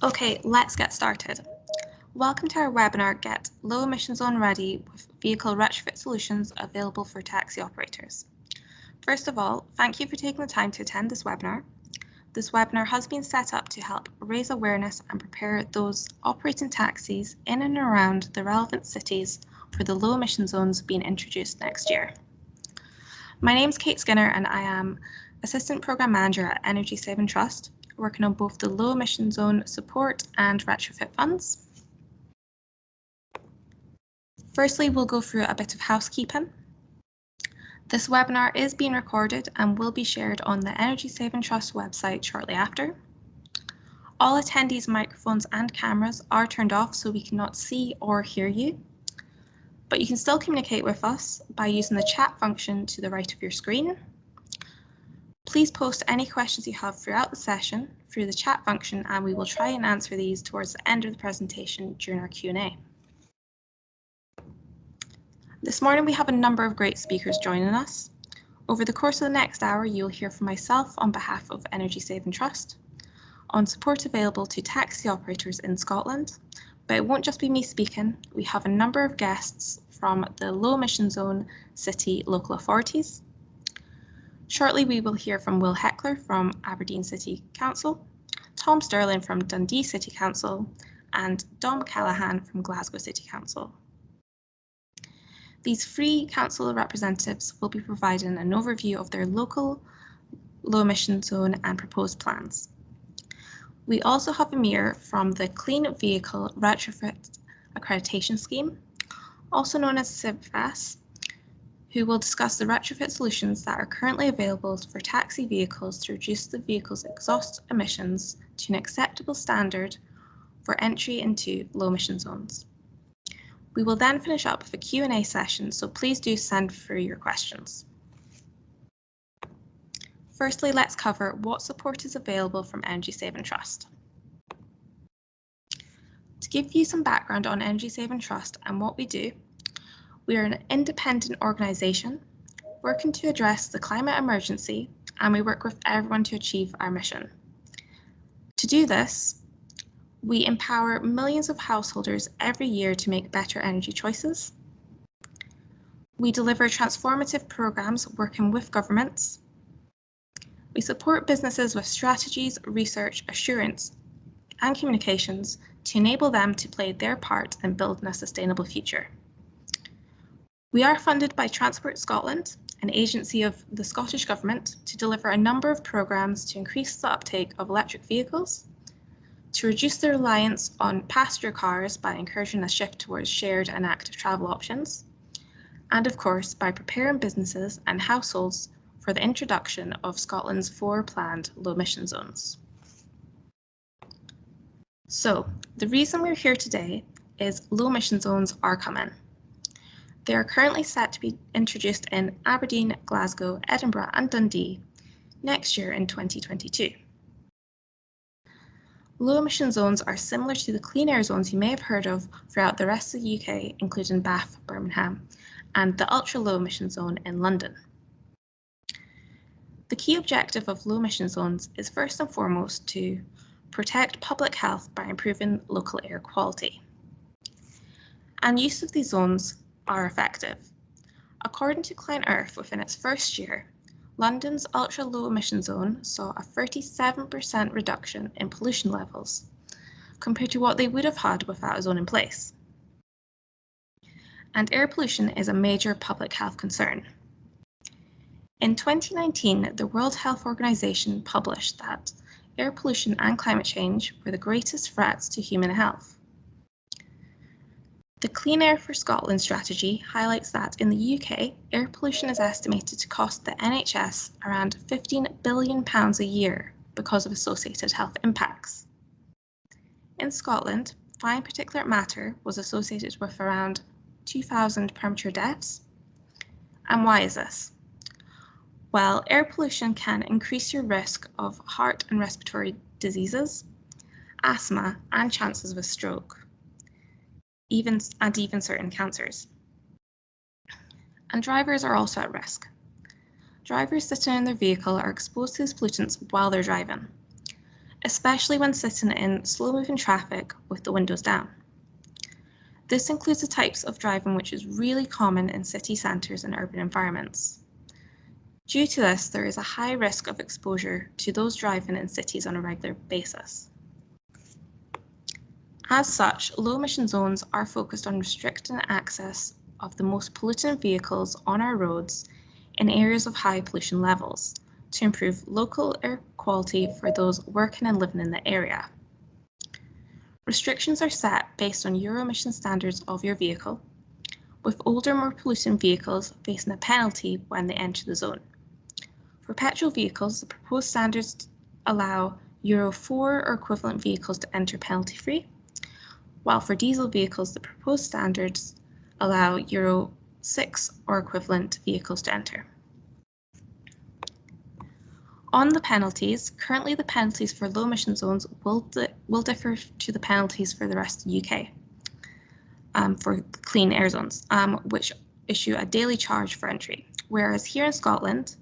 Okay, let's get started. Welcome to our webinar, Get Low Emission Zone Ready with Vehicle Retrofit Solutions available for taxi operators. First of all, thank you for taking the time to attend this webinar. This webinar has been set up to help raise awareness and prepare those operating taxis in and around the relevant cities for the low emission zones being introduced next year. My name is Kate Skinner and I am Assistant Programme Manager at Energy Saving Trust, working on both the low emission zone support and retrofit funds. Firstly, we'll go through a bit of housekeeping. This webinar is being recorded and will be shared on the Energy Saving Trust website shortly after. All attendees' microphones and cameras are turned off so we cannot see or hear you, but you can still communicate with us by using the chat function to the right of your screen. Please post any questions you have throughout the session through the chat function and we will try and answer these towards the end of the presentation during our Q&A. This morning we have a number of great speakers joining us. Over the course of the next hour, you'll hear from myself on behalf of Energy Saving Trust on support available to taxi operators in Scotland. But it won't just be me speaking. We have a number of guests from the low emission zone city local authorities. Shortly, we will hear from Will Heckler from Aberdeen City Council, Tom Sterling from Dundee City Council, and Dom Callahan from Glasgow City Council. These three council representatives will be providing an overview of their local low emission zone and proposed plans. We also have Amir from the Clean Vehicle Retrofit Accreditation Scheme, also known as CVAS, who will discuss the retrofit solutions that are currently available for taxi vehicles to reduce the vehicle's exhaust emissions to an acceptable standard for entry into low emission zones. We will then finish up with a Q&A session, so please do send through your questions. Firstly, let's cover what support is available from Energy Saving Trust. To give you some background on Energy Saving Trust and what we do, we are an independent organisation working to address the climate emergency, and we work with everyone to achieve our mission. To do this, we empower millions of householders every year to make better energy choices. We deliver transformative programmes working with governments. We support businesses with strategies, research, assurance, and communications to enable them to play their part in building a sustainable future. We are funded by Transport Scotland, an agency of the Scottish Government, to deliver a number of programmes to increase the uptake of electric vehicles, to reduce the reliance on passenger cars by encouraging a shift towards shared and active travel options, and of course by preparing businesses and households for the introduction of Scotland's 4 planned low emission zones. So, the reason we're here today is low emission zones are coming. They are currently set to be introduced in Aberdeen, Glasgow, Edinburgh and Dundee next year in 2022. Low emission zones are similar to the clean air zones you may have heard of throughout the rest of the UK, including Bath, Birmingham, and the ultra low emission zone in London. The key objective of low emission zones is first and foremost to protect public health by improving local air quality. And use of these zones are effective. According to Clean Earth, within its first year, London's ultra low emission zone saw a 37% reduction in pollution levels compared to what they would have had without a zone in place. And air pollution is a major public health concern. In 2019, the World Health Organization published that air pollution and climate change were the greatest threats to human health. The Clean Air for Scotland strategy highlights that in the UK, air pollution is estimated to cost the NHS around £15 billion a year because of associated health impacts. In Scotland, fine particulate matter was associated with around 2,000 premature deaths. And why is this? Well, air pollution can increase your risk of heart and respiratory diseases, asthma, and chances of a stroke. Even certain cancers. And drivers are also at risk. Drivers sitting in their vehicle are exposed to these pollutants while they're driving. especially when sitting in slow-moving traffic with the windows down. This includes the types of driving which is really common in city centres and urban environments. Due to this, there is a high risk of exposure to those driving in cities on a regular basis. As such, low-emission zones are focused on restricting access of the most pollutant vehicles on our roads in areas of high pollution levels to improve local air quality for those working and living in the area. Restrictions are set based on Euro emission standards of your vehicle, with older, more pollutant vehicles facing a penalty when they enter the zone. For petrol vehicles, the proposed standards allow Euro 4 or equivalent vehicles to enter penalty-free, while for diesel vehicles, the proposed standards allow Euro 6 or equivalent vehicles to enter. On the penalties, currently the penalties for low emission zones will differ to the penalties for the rest of the UK for clean air zones, which issue a daily charge for entry, whereas here in Scotland,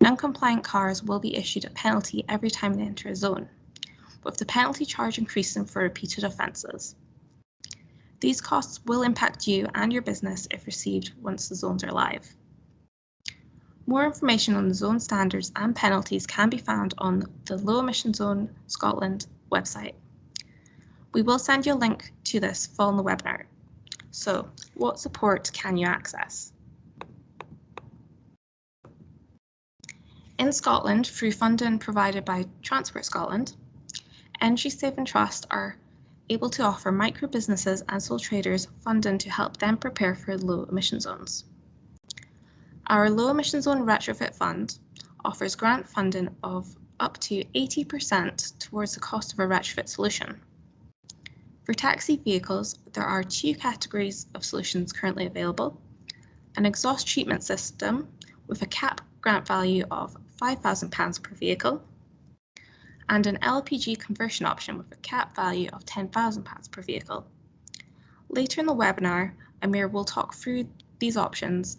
non-compliant cars will be issued a penalty every time they enter a zone, with the penalty charge increasing for repeated offences. These costs will impact you and your business if received once the zones are live. More information on the zone standards and penalties can be found on the Low Emission Zone Scotland website. We will send you a link to this following the webinar. So, what support can you access? In Scotland, through funding provided by Transport Scotland, Energy Saving Trust are able to offer micro businesses and sole traders funding to help them prepare for low emission zones. Our Low Emission Zone Retrofit Fund offers grant funding of up to 80% towards the cost of a retrofit solution. For taxi vehicles, there are two categories of solutions currently available: an exhaust treatment system with a cap grant value of £5,000 per vehicle, and an LPG conversion option with a cap value of £10,000 per vehicle. Later in the webinar, Amir will talk through these options,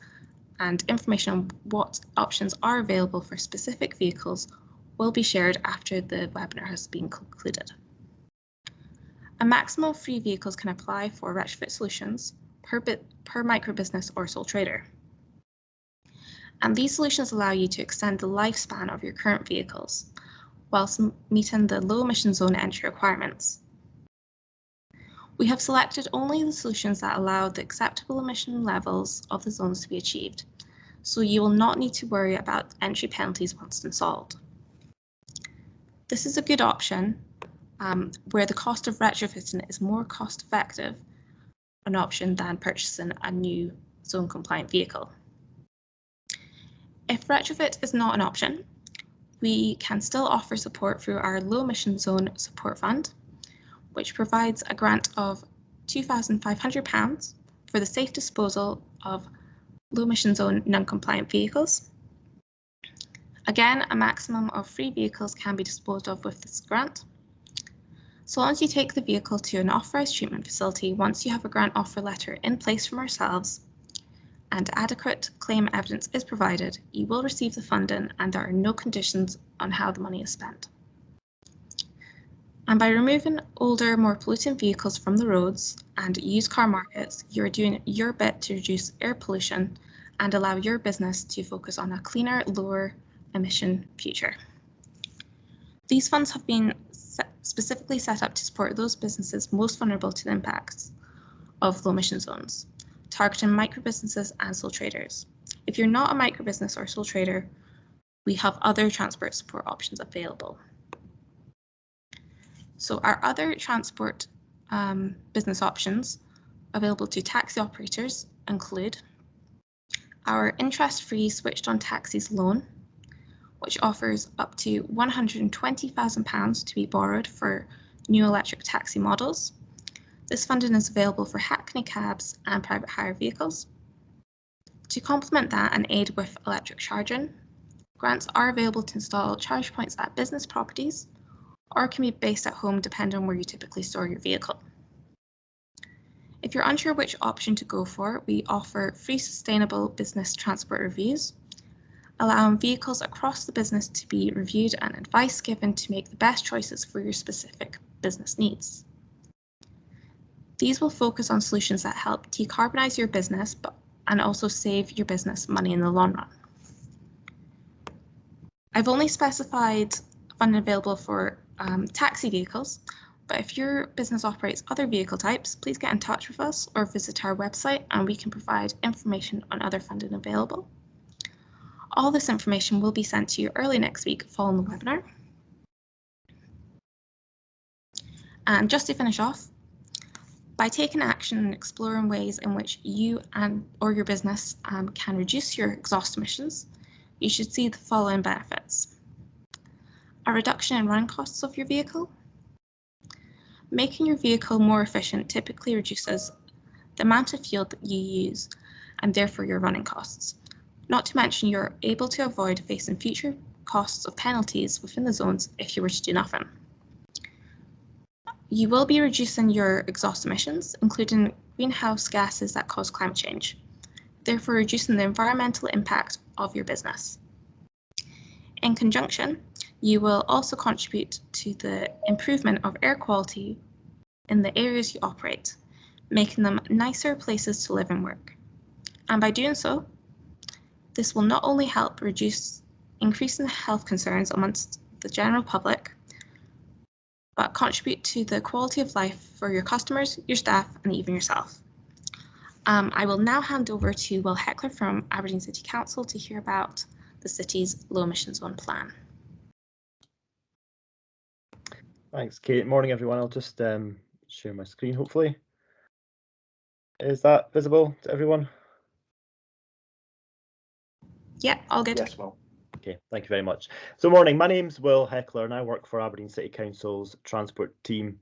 and information on what options are available for specific vehicles will be shared after the webinar has been concluded. A maximum of 3 vehicles can apply for retrofit solutions per micro business or sole trader. And these solutions allow you to extend the lifespan of your current vehicles, whilst meeting the low emission zone entry requirements. We have selected only the solutions that allow the acceptable emission levels of the zones to be achieved, so you will not need to worry about entry penalties once installed. This is a good option where the cost of retrofitting is more cost effective an option than purchasing a new zone compliant vehicle. If retrofit is not an option, we can still offer support through our Low Emission Zone Support Fund, which provides a grant of £2,500 for the safe disposal of low emission zone non-compliant vehicles. Again, a maximum of 3 vehicles can be disposed of with this grant. So long as you take the vehicle to an authorised treatment facility once you have a grant offer letter in place from ourselves and adequate claim evidence is provided, you will receive the funding and there are no conditions on how the money is spent. And by removing older, more pollutant vehicles from the roads and used car markets, you're doing your bit to reduce air pollution and allow your business to focus on a cleaner, lower emission future. These funds have been specifically set up to support those businesses most vulnerable to the impacts of low emission zones, targeting micro businesses and sole traders. If you're not a micro business or sole trader, we have other transport support options available. So our other transport business options available to taxi operators include our interest-free switched-on taxis loan, which offers up to £120,000 to be borrowed for new electric taxi models. This funding is available for Hackney cabs and private hire vehicles. To complement that and aid with electric charging, grants are available to install charge points at business properties or can be based at home depending on where you typically store your vehicle. If you're unsure which option to go for, we offer free sustainable business transport reviews, allowing vehicles across the business to be reviewed and advice given to make the best choices for your specific business needs. These will focus on solutions that help decarbonize your business and also save your business money in the long run. I've only specified funding available for taxi vehicles, but if your business operates other vehicle types, please get in touch with us or visit our website and we can provide information on other funding available. All this information will be sent to you early next week following the webinar. And just to finish off, by taking action and exploring ways in which you or your business can reduce your exhaust emissions, you should see the following benefits. A reduction in running costs of your vehicle. Making your vehicle more efficient typically reduces the amount of fuel that you use and therefore your running costs. Not to mention you're able to avoid facing future costs of penalties within the zones if you were to do nothing. You will be reducing your exhaust emissions, including greenhouse gases that cause climate change, therefore reducing the environmental impact of your business. In conjunction, you will also contribute to the improvement of air quality in the areas you operate, making them nicer places to live and work. And by doing so, this will not only help reduce increasing health concerns amongst the general public, but contribute to the quality of life for your customers, your staff, and even yourself. I will now hand over to Will Heckler from Aberdeen City Council to hear about the city's low emission zone plan. Thanks, Kate. Morning, everyone. I'll just share my screen, hopefully. Is that visible to everyone? Yeah, all good. Yes, Will. Okay, thank you very much. So morning, my name's Will Heckler and I work for Aberdeen City Council's transport team.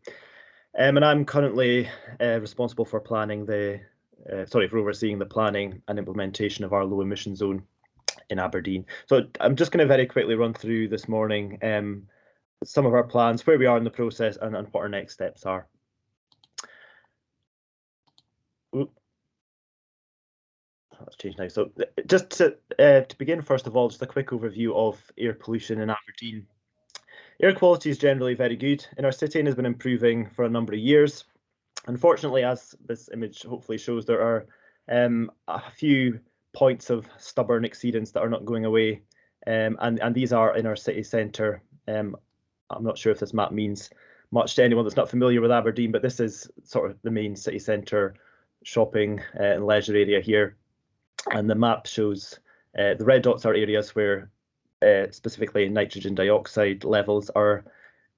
And I'm currently responsible for planning for overseeing the planning and implementation of our low emission zone in Aberdeen. So I'm just going to very quickly run through this morning some of our plans, where we are in the process and what our next steps are. Oop. Let's change now. So just to begin, first of all, just a quick overview of air pollution in Aberdeen. Air quality is generally very good in our city and has been improving for a number of years. Unfortunately, as this image hopefully shows, there are a few points of stubborn exceedance that are not going away, and these are in our city centre. I'm not sure if this map means much to anyone that's not familiar with Aberdeen, but this is sort of the main city centre shopping and leisure area here. And the map shows the red dots are areas where specifically nitrogen dioxide levels are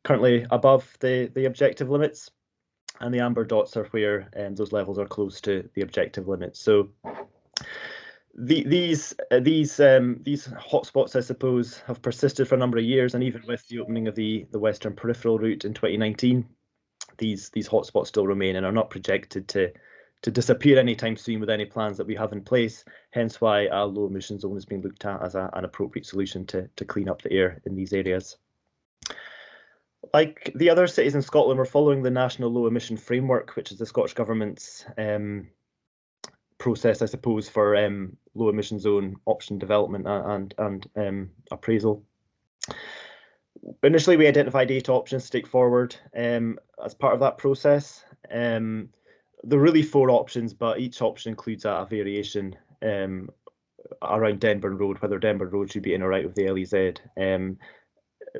currently above the objective limits, and the amber dots are where those levels are close to the objective limits. So these hotspots, I suppose, have persisted for a number of years, and even with the opening of the Western Peripheral route in 2019, these hotspots still remain and are not projected to disappear anytime soon with any plans that we have in place. Hence why a low emission zone is being looked at as an appropriate solution to clean up the air in these areas. Like the other cities in Scotland, we're following the National Low Emission Framework, which is the Scottish Government's process, I suppose, for low emission zone option development and appraisal. Initially, we identified 8 options to take forward as part of that process. There are really 4 options, but each option includes a variation around Denburn Road, whether Denburn Road should be in or out of the LEZ.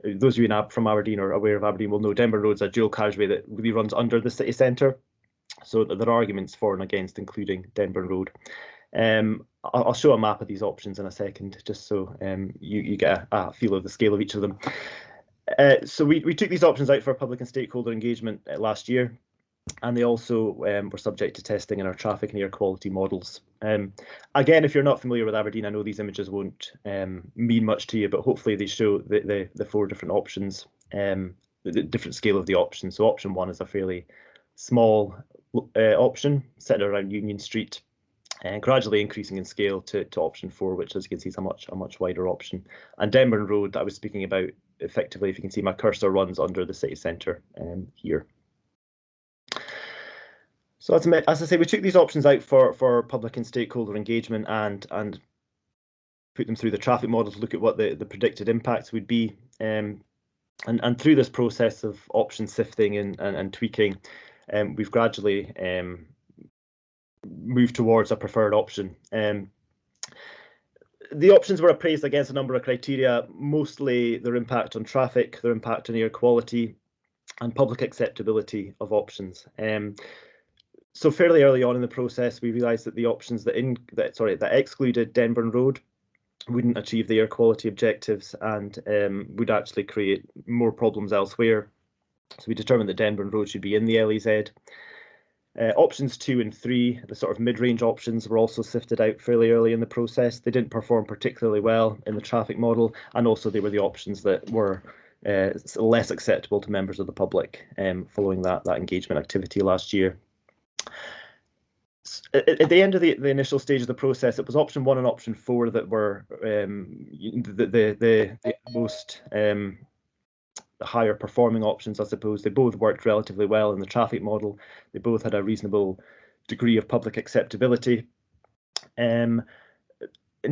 Those of you from Aberdeen or aware of Aberdeen will know Denburn Road's a dual carriageway that really runs under the city centre. So there are arguments for and against including Denburn Road. I'll show a map of these options in a second, just so you get a feel of the scale of each of them. So we took these options out for public and stakeholder engagement last year, and they also were subject to testing in our traffic and air quality models. Again, if you're not familiar with Aberdeen, I know these images won't mean much to you, but hopefully they show the 4 different options, the different scale of the options. So option 1 is a fairly small option set around Union Street, and gradually increasing in scale to option 4, which, as you can see, is a much wider option. And Denburn Road that I was speaking about, effectively, if you can see my cursor, runs under the city centre here. So as I say, we took these options out for public and stakeholder engagement and put them through the traffic model to look at what the predicted impacts would be. And through this process of option sifting and tweaking, we've gradually moved towards a preferred option. The options were appraised against a number of criteria, mostly their impact on traffic, their impact on air quality, and public acceptability of options. So fairly early on in the process, we realised that the options that excluded Denburn Road wouldn't achieve the air quality objectives and would actually create more problems elsewhere. So we determined that Denburn Road should be in the LEZ. Options 2 and 3, the sort of mid-range options, were also sifted out fairly early in the process. They didn't perform particularly well in the traffic model, and also they were the options that were less acceptable to members of the public following that engagement activity last year. At the end of the initial stage of the process, it was option 1 and option 4 that were the most higher performing options, I suppose. They both worked relatively well in the traffic model. They both had a reasonable degree of public acceptability. In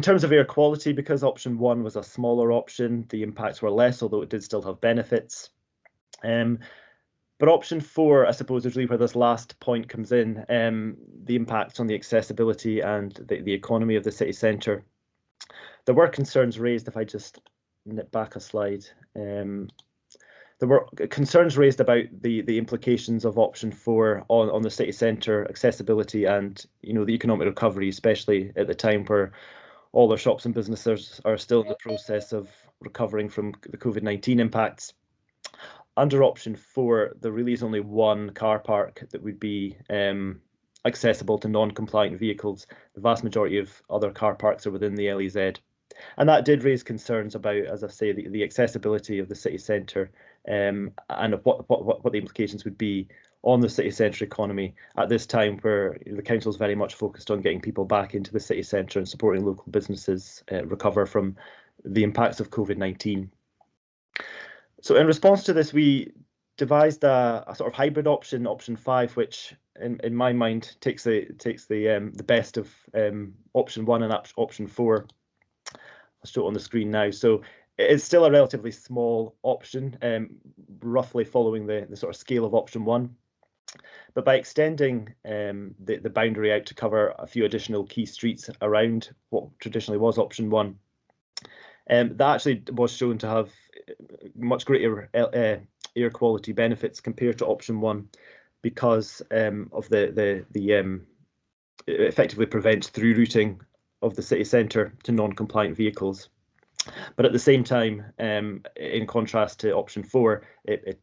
terms of air quality, because option 1 was a smaller option, the impacts were less, although it did still have benefits. But option 4, I suppose, is really where this last point comes in, the impacts on the accessibility and the economy of the city centre. There were concerns raised, if I just nip back a slide. There were concerns raised about the implications of option 4 on the city centre accessibility and, the economic recovery, especially at the time where all our shops and businesses are still in the process of recovering from the COVID-19 impacts. Under option 4, there really is only one car park that would be accessible to non-compliant vehicles. The vast majority of other car parks are within the LEZ. And that did raise concerns about, as I say, the accessibility of the city centre and what the implications would be on the city centre economy at this time where the council is very much focused on getting people back into the city centre and supporting local businesses recover from the impacts of COVID-19. So in response to this, we devised a sort of hybrid option, option 5, which in my mind takes the best of option 1 and option 4. I'll show it on the screen now. So it's still a relatively small option, roughly following the sort of scale of option 1. But by extending the boundary out to cover a few additional key streets around what traditionally was option 1, that actually was shown to have much greater air quality benefits compared to option 1 because of it effectively prevents through routing of the city centre to non-compliant vehicles. But at the same time, in contrast to option 4, it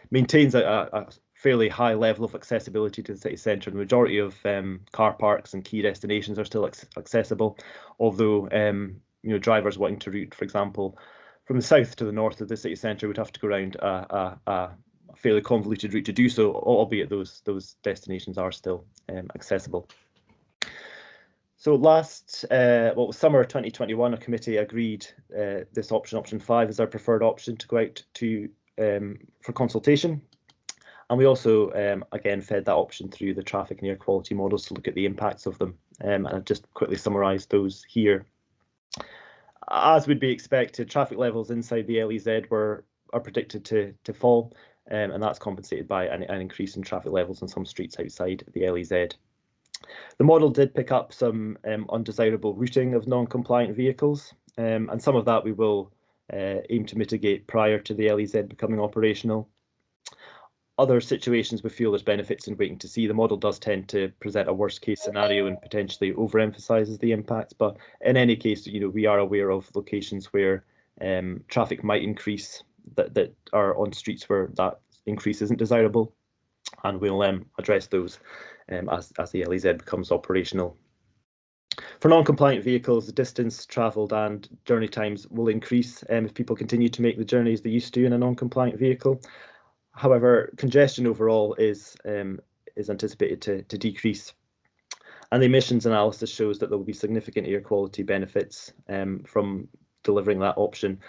maintains a fairly high level of accessibility to the city centre. The majority of car parks and key destinations are still accessible, although drivers wanting to route, for example, from the south to the north of the city centre would have to go around a fairly convoluted route to do so, albeit those destinations are still accessible. So summer 2021, a committee agreed this option 5, is our preferred option to go out to for consultation. And we also, again, fed that option through the traffic and air quality models to look at the impacts of them. And I've just quickly summarised those here. As would be expected, traffic levels inside the LEZ are predicted to fall, and that's compensated by an increase in traffic levels on some streets outside the LEZ. The model did pick up some undesirable routing of non-compliant vehicles, and some of that we will aim to mitigate prior to the LEZ becoming operational. Other situations we feel there's benefits in waiting to see. The model does tend to present a worst case scenario and potentially overemphasises the impacts, but in any case, we are aware of locations where traffic might increase that are on streets where that increase isn't desirable, and we'll address those as the LEZ becomes operational. For non-compliant vehicles, the distance travelled and journey times will increase if people continue to make the journeys they used to in a non-compliant vehicle. However, congestion overall is anticipated to decrease, and the emissions analysis shows that there will be significant air quality benefits from delivering that option,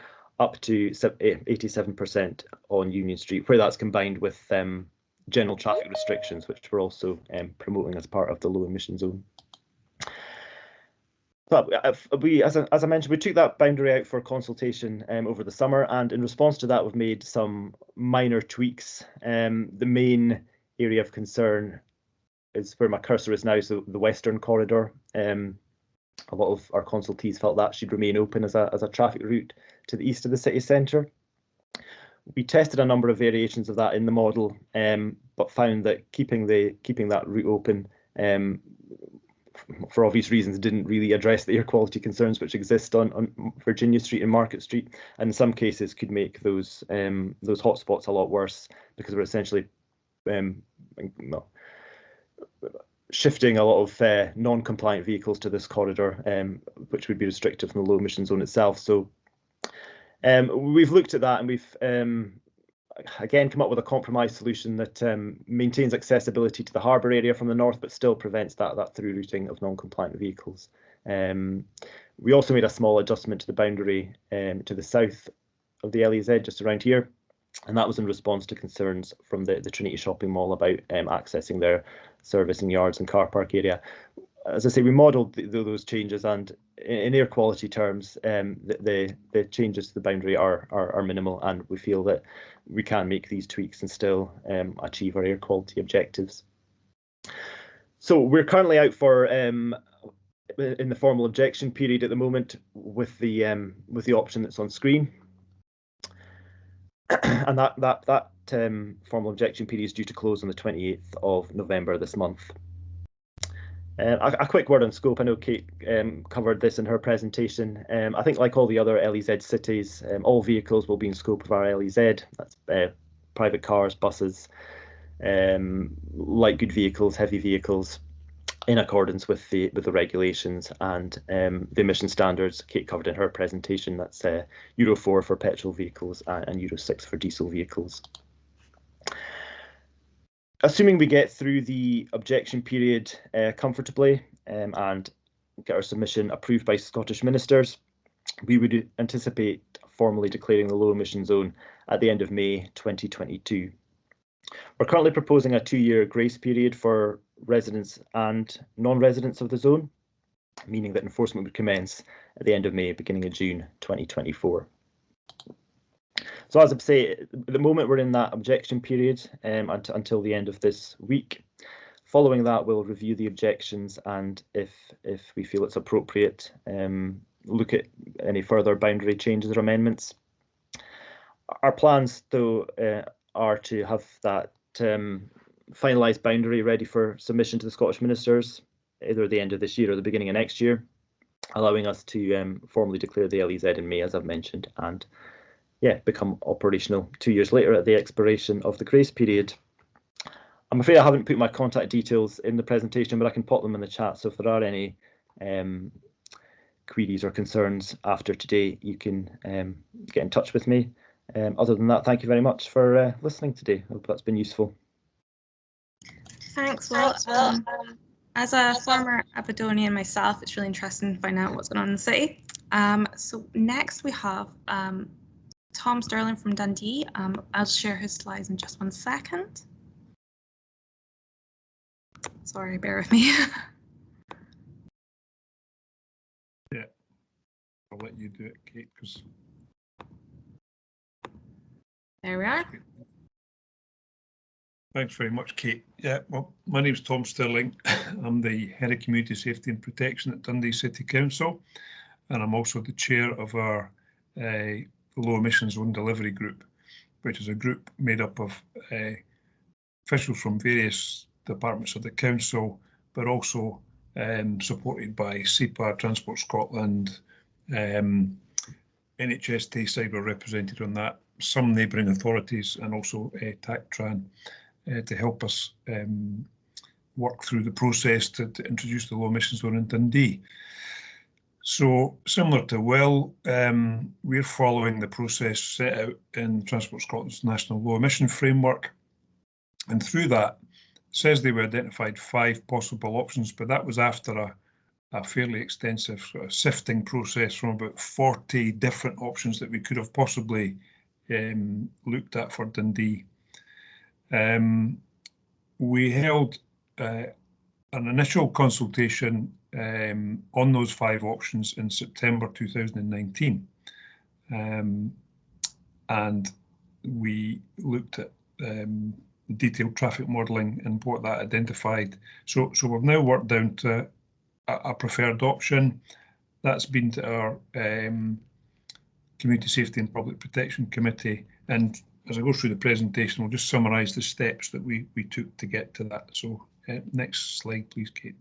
up to 87% on Union Street, where that's combined with general traffic restrictions, which we're also promoting as part of the low emission zone. But as I mentioned, we took that boundary out for consultation over the summer, and in response to that, we've made some minor tweaks. The main area of concern is where my cursor is now, so the Western Corridor. A lot of our consultees felt that should remain open as a traffic route to the east of the city centre. We tested a number of variations of that in the model, but found that keeping that route open, for obvious reasons, didn't really address the air quality concerns which exist on Virginia Street and Market Street, and in some cases could make those hotspots a lot worse, because we're essentially shifting a lot of non-compliant vehicles to this corridor, which would be restrictive from the low emission zone itself. So we've looked at that, and we've again come up with a compromise solution that maintains accessibility to the harbour area from the north, but still prevents that through routing of non-compliant vehicles. We also made a small adjustment to the boundary to the south of the LEZ, just around here, and that was in response to concerns from the Trinity Shopping Mall about accessing their service and yards and car park area. As I say, we modelled those changes, and in air quality terms, the changes to the boundary are minimal, and we feel that we can make these tweaks and still achieve our air quality objectives. So we're currently out for in the formal objection period at the moment with the option that's on screen, and that formal objection period is due to close on the 28th of November this month. A quick word on scope. I know Kate covered this in her presentation. I think, like all the other LEZ cities, all vehicles will be in scope of our LEZ. That's private cars, buses, light good vehicles, heavy vehicles, in accordance with the regulations and the emission standards Kate covered in her presentation. That's Euro 4 for petrol vehicles and Euro 6 for diesel vehicles. Assuming we get through the objection period comfortably and get our submission approved by Scottish ministers, we would anticipate formally declaring the low emission zone at the end of May 2022. We're currently proposing a 2-year grace period for residents and non-residents of the zone, meaning that enforcement would commence at the end of May, beginning of June 2024. So as I say, at the moment we're in that objection period until the end of this week. Following that, we'll review the objections, and if we feel it's appropriate, look at any further boundary changes or amendments. Our plans, though, are to have that finalised boundary ready for submission to the Scottish ministers either at the end of this year or the beginning of next year, allowing us to formally declare the LEZ in May, as I've mentioned, and become operational 2 years later at the expiration of the grace period. I'm afraid I haven't put my contact details in the presentation, but I can pop them in the chat. So if there are any queries or concerns after today, you can get in touch with me. Other than that, thank you very much for listening today. I hope that's been useful. Thanks, Will. As a former Aberdonian myself, it's really interesting to find out what's going on in the city. So next we have Tom Sterling from Dundee. I'll share his slides in just 1 second. Sorry, bear with me. Yeah, I'll let you do it, Kate, because... There we are. Thanks very much, Kate. Yeah, well, my name's Tom Sterling. I'm the Head of Community Safety and Protection at Dundee City Council, and I'm also the chair of our Low Emission Zone Delivery Group, which is a group made up of officials from various departments of the council, but also supported by SEPA, Transport Scotland, NHS Tayside were represented on that, some neighbouring authorities, and also TACTRAN to help us work through the process to introduce the low emission zone in Dundee. So similar to Will, we're following the process set out in Transport Scotland's National Low Emission Framework, and through that, it says they were identified 5 possible options, but that was after a fairly extensive sort of sifting process from about 40 different options that we could have possibly looked at for Dundee. We held an initial consultation on those 5 options in September 2019. And we looked at detailed traffic modelling and what that identified. So we've now worked down to a preferred option. That's been to our Community Safety and Public Protection Committee. And as I go through the presentation, we'll just summarise the steps that we took to get to that. So next slide, please, Kate.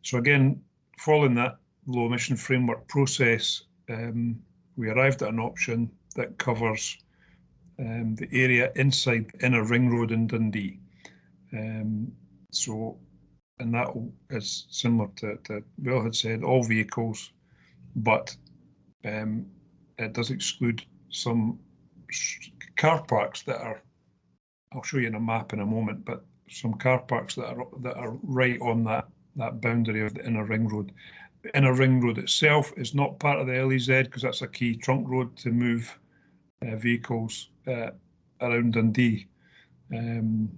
So again, following that low emission framework process, we arrived at an option that covers the area inside the inner ring road in Dundee. And that is similar to Will had said, all vehicles, but it does exclude some car parks that are, I'll show you in a map in a moment, but some car parks that are right on that boundary of the inner ring road. The inner ring road itself is not part of the LEZ because that's a key trunk road to move vehicles around Dundee.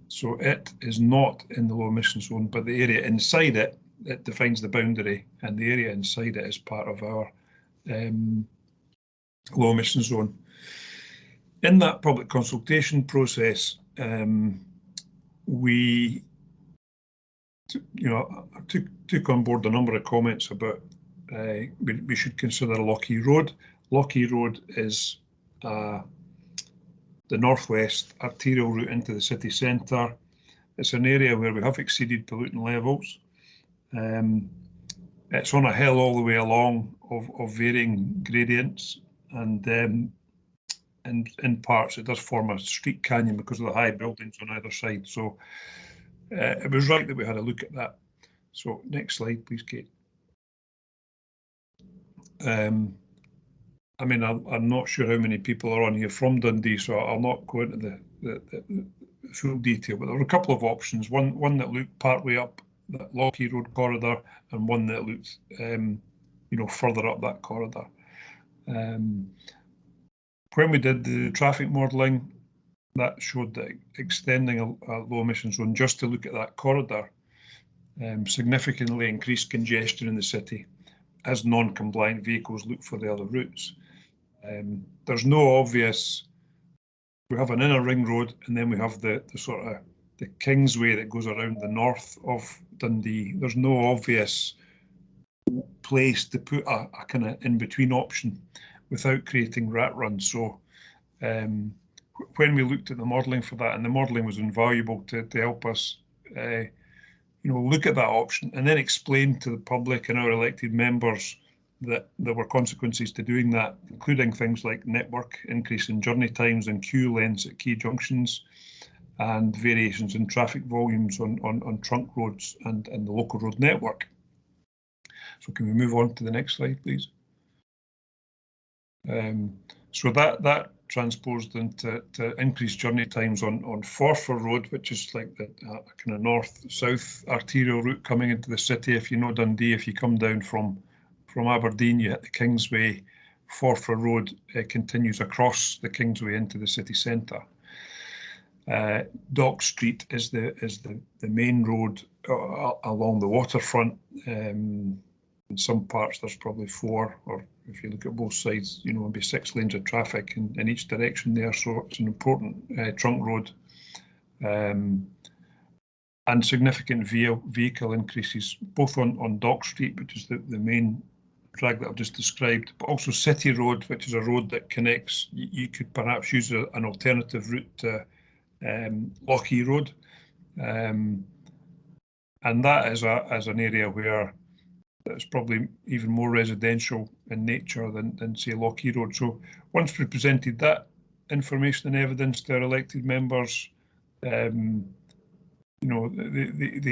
So it is not in the low emission zone, but the area inside it, it defines the boundary, and the area inside it is part of our low emission zone. In that public consultation process, we took on board a number of comments about we should consider Lochee Road. Lochee Road is the northwest arterial route into the city centre. It's an area where we have exceeded pollutant levels. It's on a hill all the way along of varying gradients, and in parts it does form a street canyon because of the high buildings on either side. So it was right that we had a look at that. So next slide, please, Kate. I mean, I'm not sure how many people are on here from Dundee, so I'll not go into the full detail, but there were a couple of options. One that looked partway up that Lochee Road corridor, and one that looked, further up that corridor. When we did the traffic modelling, that showed that extending a low emission zone just to look at that corridor significantly increased congestion in the city as non-compliant vehicles look for the other routes. There's no obvious, we have an inner ring road, and then we have the sort of the Kingsway that goes around the north of Dundee. There's no obvious place to put a kind of in-between option without creating rat runs. So when we looked at the modelling for that, and the modelling was invaluable to help us look at that option and then explain to the public and our elected members that there were consequences to doing that, including things like network increase in journey times and queue lengths at key junctions, and variations in traffic volumes on trunk roads and the local road network. So can we move on to the next slide, please? So that transposed into increased journey times on Forfar Road, which is like the kind of north-south arterial route coming into the city. If you know Dundee, if you come down from Aberdeen, you hit the Kingsway. Forfar Road continues across the Kingsway into the city centre. Dock Street is the main road along the waterfront. In some parts there's probably 4, or if you look at both sides, maybe 6 lanes of traffic in each direction there. So it's an important trunk road, and significant vehicle increases both on Dock Street, which is the main drag that I've just described, but also City Road, which is a road that connects. You could perhaps use an alternative route to Lochee Road, and that is an area where it's probably even more residential in nature than say Lochee Road. So once we presented that information and evidence to our elected members, they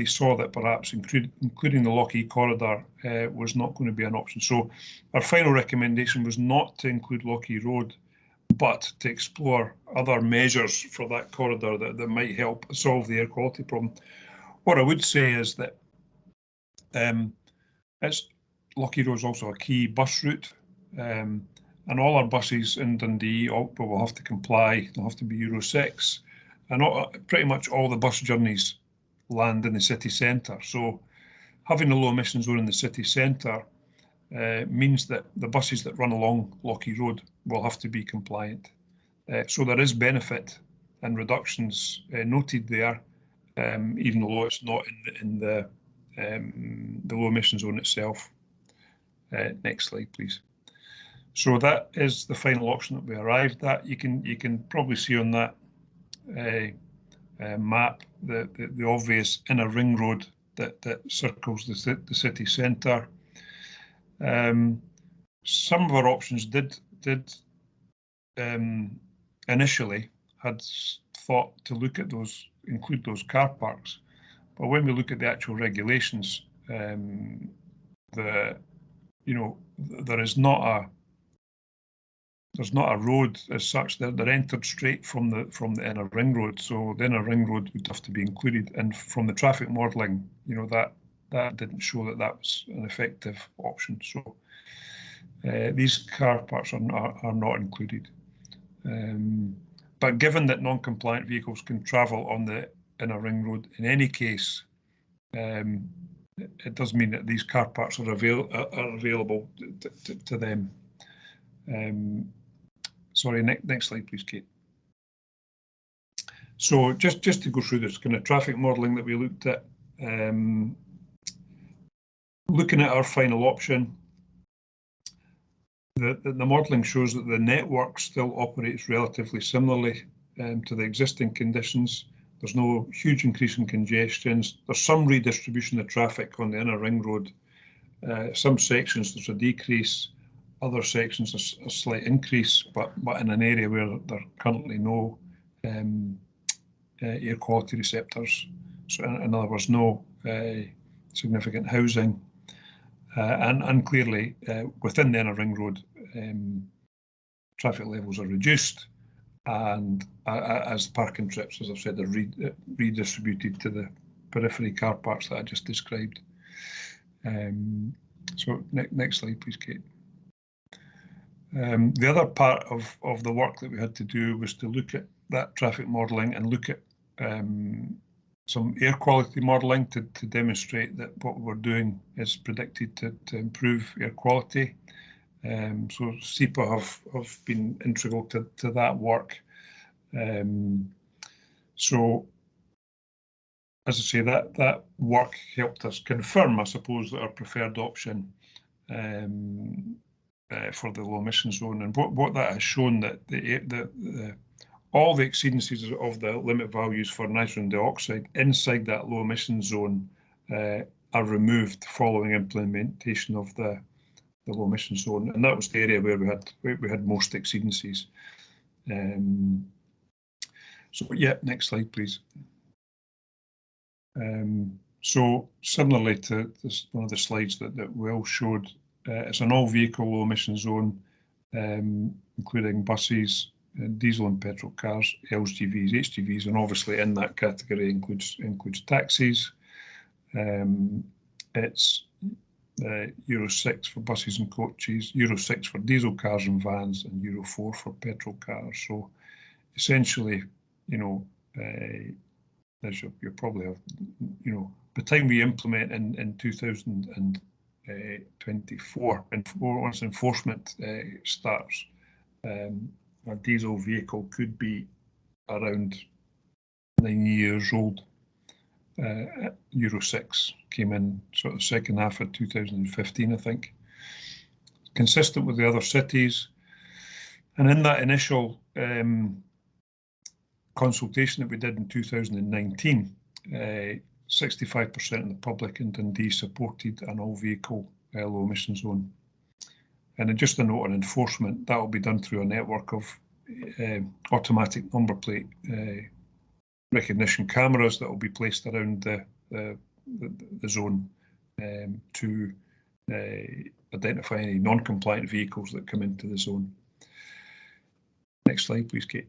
saw that perhaps including the Lochee corridor was not going to be an option. So our final recommendation was not to include Lochee Road, but to explore other measures for that corridor that might help solve the air quality problem. What I would say is that Lochee Road is also a key bus route, and all our buses in Dundee will have to comply. They'll have to be Euro 6, and pretty much all the bus journeys land in the city centre. So having a low emission zone in the city centre means that the buses that run along Lochie Road will have to be compliant. So there is benefit and reductions noted there, even though it's not in the low emission zone itself. Next slide, please. So that is the final option that we arrived at. You can probably see on that map the obvious inner ring road that circles the city centre. Some of our options did initially had thought to look at those, include those car parks, but when we look at the actual regulations, there's not a road as such. They're entered straight from the inner ring road, so the inner ring road would have to be included. And from the traffic modelling, that didn't show that was an effective option. So these car parks are not included. But given that non-compliant vehicles can travel on the inner ring road in any case, it does mean that these car parks are available to them. Sorry, next slide, please, Kate. So just to go through this kind of traffic modelling that we looked at, looking at our final option, the modelling shows that the network still operates relatively similarly to the existing conditions. There's no huge increase in congestions. There's some redistribution of traffic on the inner ring road. Some sections there's a decrease, other sections a slight increase, but in an area where there are currently no air quality receptors. So in other words, no significant housing. And clearly within the inner ring road, traffic levels are reduced, and as parking trips, as I've said, are redistributed to the periphery car parks that I just described. So next slide, please, Kate. The other part of the work that we had to do was to look at that traffic modelling and look at some air quality modelling to demonstrate that what we're doing is predicted to improve air quality. So SEPA have been integral to that work. So as I say, that work helped us confirm, I suppose, that our preferred option for the low emission zone. And what that has shown that all the exceedances of the limit values for nitrogen dioxide inside that low emission zone are removed following implementation of the low emission zone, and that was the area where we had most exceedances. So yeah, next slide, please. So similarly to this, one of the slides that Will showed, it's an all-vehicle low emission zone, including buses, diesel and petrol cars, LGVs, HGVs, and obviously in that category includes taxis. It's Euro 6 for buses and coaches, Euro 6 for diesel cars and vans, and Euro 4 for petrol cars. So essentially, as you probably have, by the time we implement in 2024, and once enforcement starts, a diesel vehicle could be around 9 years old. Euro 6 came in sort of second half of 2015, I think. Consistent with the other cities. And in that initial consultation that we did in 2019, 65% of the public in Dundee supported an all-vehicle low emission zone. And just a note on enforcement, that will be done through a network of automatic number plate recognition cameras that will be placed around the zone to identify any non-compliant vehicles that come into the zone. Next slide, please, Kate.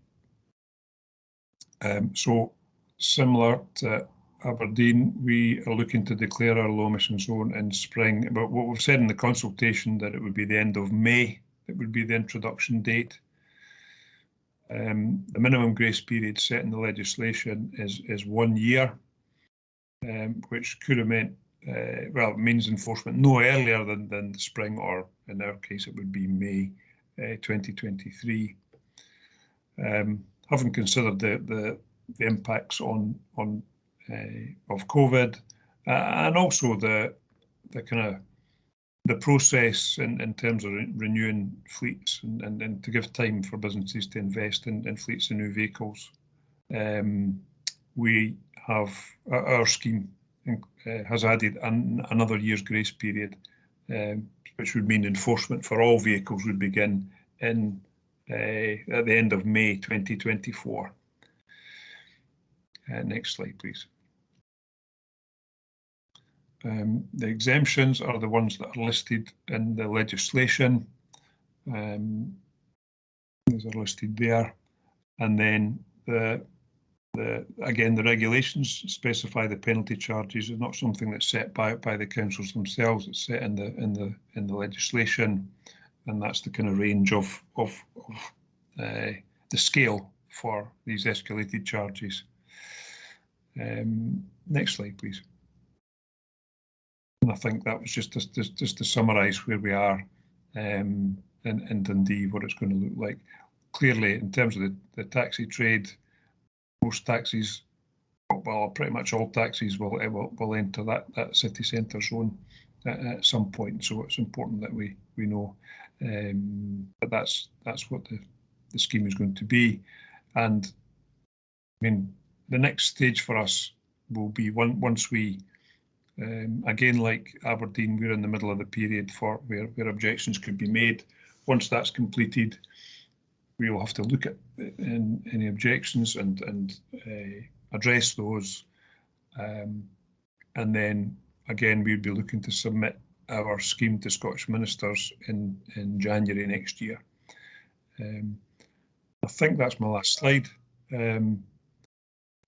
So similar to Aberdeen, we are looking to declare our low emission zone in spring. But what we've said in the consultation that it would be the end of May, it would be the introduction date. The minimum grace period set in the legislation is 1 year. which could have meant, well, it means enforcement no earlier than the spring, or in our case, it would be May 2023. Having considered the impacts of COVID, and also the kind of the process in terms of renewing fleets and to give time for businesses to invest in fleets and new vehicles, we have our scheme has added another year's grace period, which would mean enforcement for all vehicles would begin in at the end of May 2024. Next slide, please. The exemptions are the ones that are listed in the legislation. These are listed there, and then again, the regulations specify the penalty charges. It's not something that's set by the councils themselves. It's set in the legislation, and that's the kind of range of the scale for these escalated charges. Next slide, please. And I think that was just to summarise where we are in Dundee, what it's going to look like. Clearly, in terms of the taxi trade, most taxis, well, pretty much all taxis will enter that city centre zone at some point. So it's important that we know that that's what the scheme is going to be. And I mean, the next stage for us will be once we, again, like Aberdeen, we're in the middle of the period for where objections could be made. Once that's completed, we will have to look at any objections and address those. And then again, we'd be looking to submit our scheme to Scottish ministers in January next year. I think that's my last slide. Again,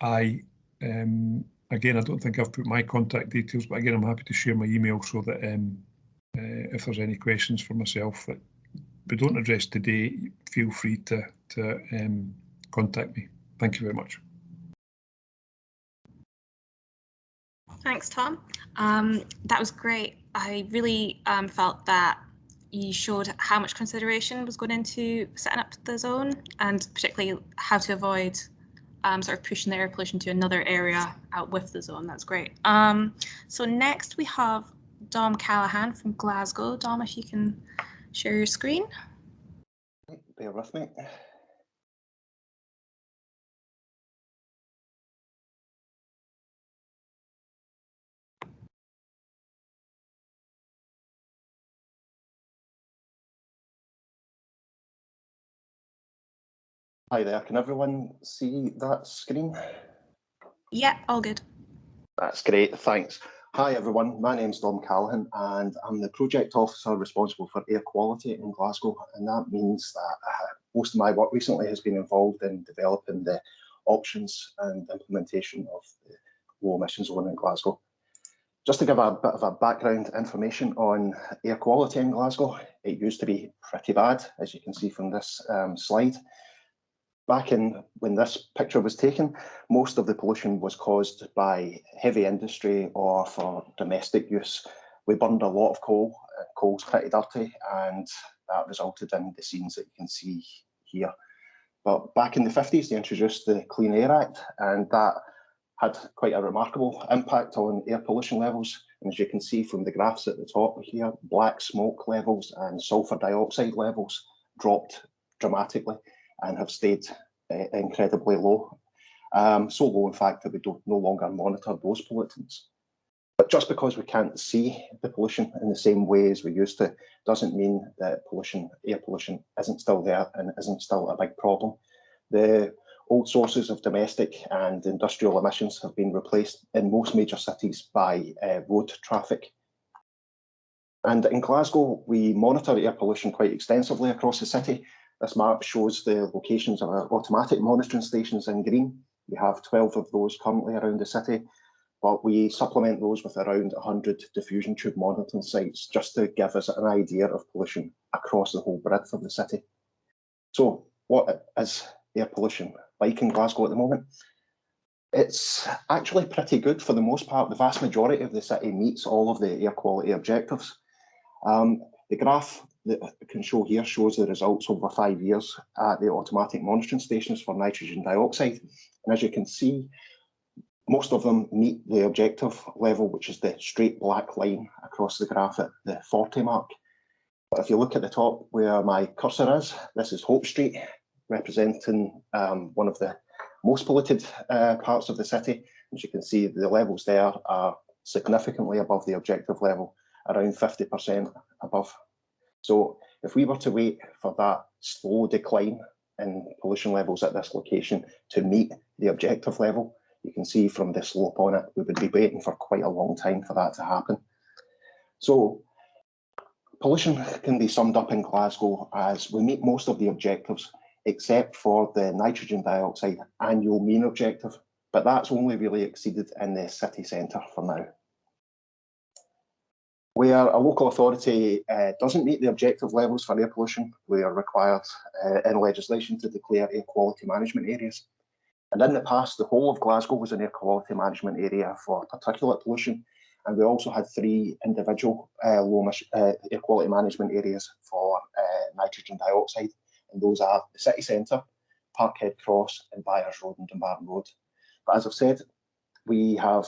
I don't think I've put my contact details, but again, I'm happy to share my email so that if there's any questions for myself that we don't address today, feel free to contact me. Thank you very much. Thanks, Tom. That was great. I really felt that you showed how much consideration was going into setting up the zone, and particularly how to avoid sort of pushing the air pollution to another area out with the zone. That's great. So next we have Dom Callaghan from Glasgow. Dom, if you can share your screen. Bear with me. Hi there, can everyone see that screen? Yeah, all good. That's great, thanks. Hi everyone, my name's Dom Callaghan and I'm the project officer responsible for air quality in Glasgow, and that means that most of my work recently has been involved in developing the options and implementation of the low emission zone in Glasgow. Just to give a bit of a background information on air quality in Glasgow, it used to be pretty bad, as you can see from this slide. Back in when this picture was taken, most of the pollution was caused by heavy industry or for domestic use. We burned a lot of coal. Coal's pretty dirty, and that resulted in the scenes that you can see here. But back in the 50s, they introduced the Clean Air Act, and that had quite a remarkable impact on air pollution levels. And as you can see from the graphs at the top here, black smoke levels and sulfur dioxide levels dropped dramatically and have stayed incredibly low. So low, in fact, that we don't no longer monitor those pollutants. But just because we can't see the pollution in the same way as we used to, doesn't mean that air pollution isn't still there and isn't still a big problem. The old sources of domestic and industrial emissions have been replaced in most major cities by road traffic. And in Glasgow, we monitor air pollution quite extensively across the city. This map shows the locations of our automatic monitoring stations in green. We have 12 of those currently around the city, but we supplement those with around 100 diffusion tube monitoring sites just to give us an idea of pollution across the whole breadth of the city. So what is air pollution like in Glasgow at the moment? It's actually pretty good for the most part. The vast majority of the city meets all of the air quality objectives. The graph that I can show here shows the results over 5 years at the automatic monitoring stations for nitrogen dioxide. And as you can see, most of them meet the objective level, which is the straight black line across the graph at the 40 mark. But if you look at the top where my cursor is, this is Hope Street, representing one of the most polluted parts of the city. As you can see, the levels there are significantly above the objective level, around 50% above. So if we were to wait for that slow decline in pollution levels at this location to meet the objective level, you can see from the slope on it, we would be waiting for quite a long time for that to happen. So pollution can be summed up in Glasgow as we meet most of the objectives except for the nitrogen dioxide annual mean objective, but that's only really exceeded in the city centre for now. Where a local authority doesn't meet the objective levels for air pollution, we are required in legislation to declare air quality management areas. And in the past, the whole of Glasgow was an air quality management area for particulate pollution. And we also had 3 individual low air quality management areas for nitrogen dioxide. And those are the city centre, Parkhead Cross, and Byers Road and Dumbarton Road. But as I've said, we have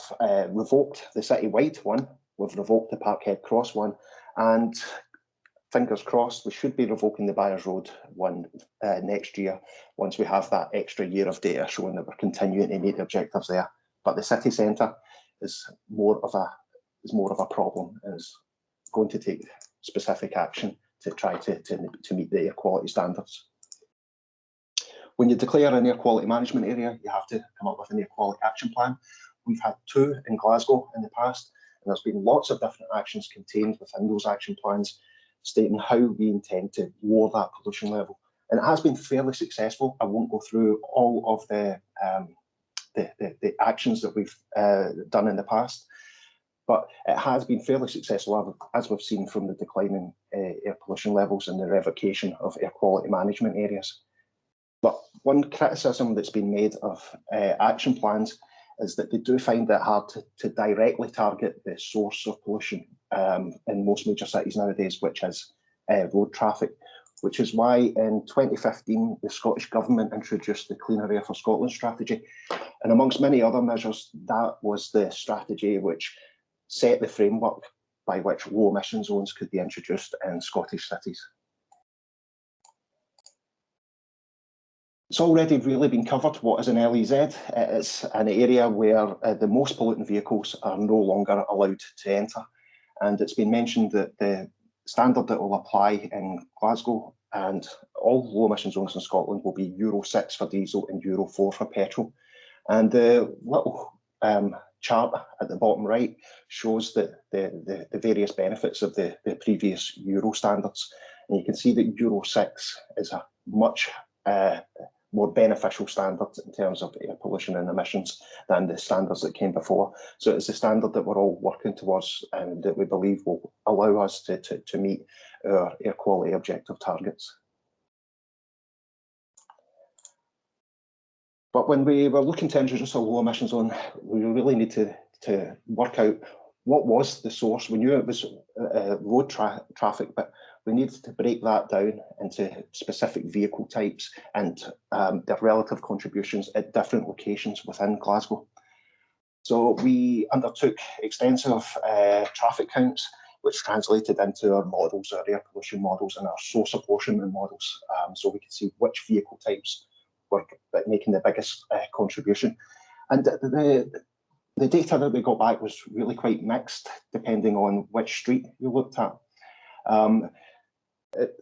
revoked the city-wide one, we've revoked the Parkhead Cross one, and fingers crossed, we should be revoking the Byers Road one next year, once we have that extra year of data showing that we're continuing to meet the objectives there. But the city centre is more of a problem, and is going to take specific action to try to meet the air quality standards. When you declare an air quality management area, you have to come up with an air quality action plan. We've had 2 in Glasgow in the past, and there's been lots of different actions contained within those action plans, stating how we intend to lower that pollution level. And it has been fairly successful. I won't go through all of the actions that we've done in the past, but it has been fairly successful, as we've seen from the declining air pollution levels and the revocation of air quality management areas. But one criticism that's been made of action plans is that they do find it hard to directly target the source of pollution in most major cities nowadays, which is road traffic, which is why in 2015, the Scottish Government introduced the Cleaner Air for Scotland strategy. And amongst many other measures, that was the strategy which set the framework by which low emission zones could be introduced in Scottish cities. It's already really been covered what is an LEZ. It's an area where the most polluting vehicles are no longer allowed to enter. And it's been mentioned that the standard that will apply in Glasgow and all low emission zones in Scotland will be Euro 6 for diesel and Euro 4 for petrol. And the little chart at the bottom right shows that the various benefits of the previous Euro standards. And you can see that Euro 6 is a much more beneficial standard in terms of air pollution and emissions than the standards that came before. So it's a standard that we're all working towards and that we believe will allow us to meet our air quality objective targets. But when we were looking to introduce a low emission zone, we really need to work out what was the source. We knew it was road traffic, but we needed to break that down into specific vehicle types and their relative contributions at different locations within Glasgow. So we undertook extensive traffic counts, which translated into our models, our air pollution models and our source apportionment models, so we could see which vehicle types were making the biggest contribution. And the data that we got back was really quite mixed, depending on which street you looked at.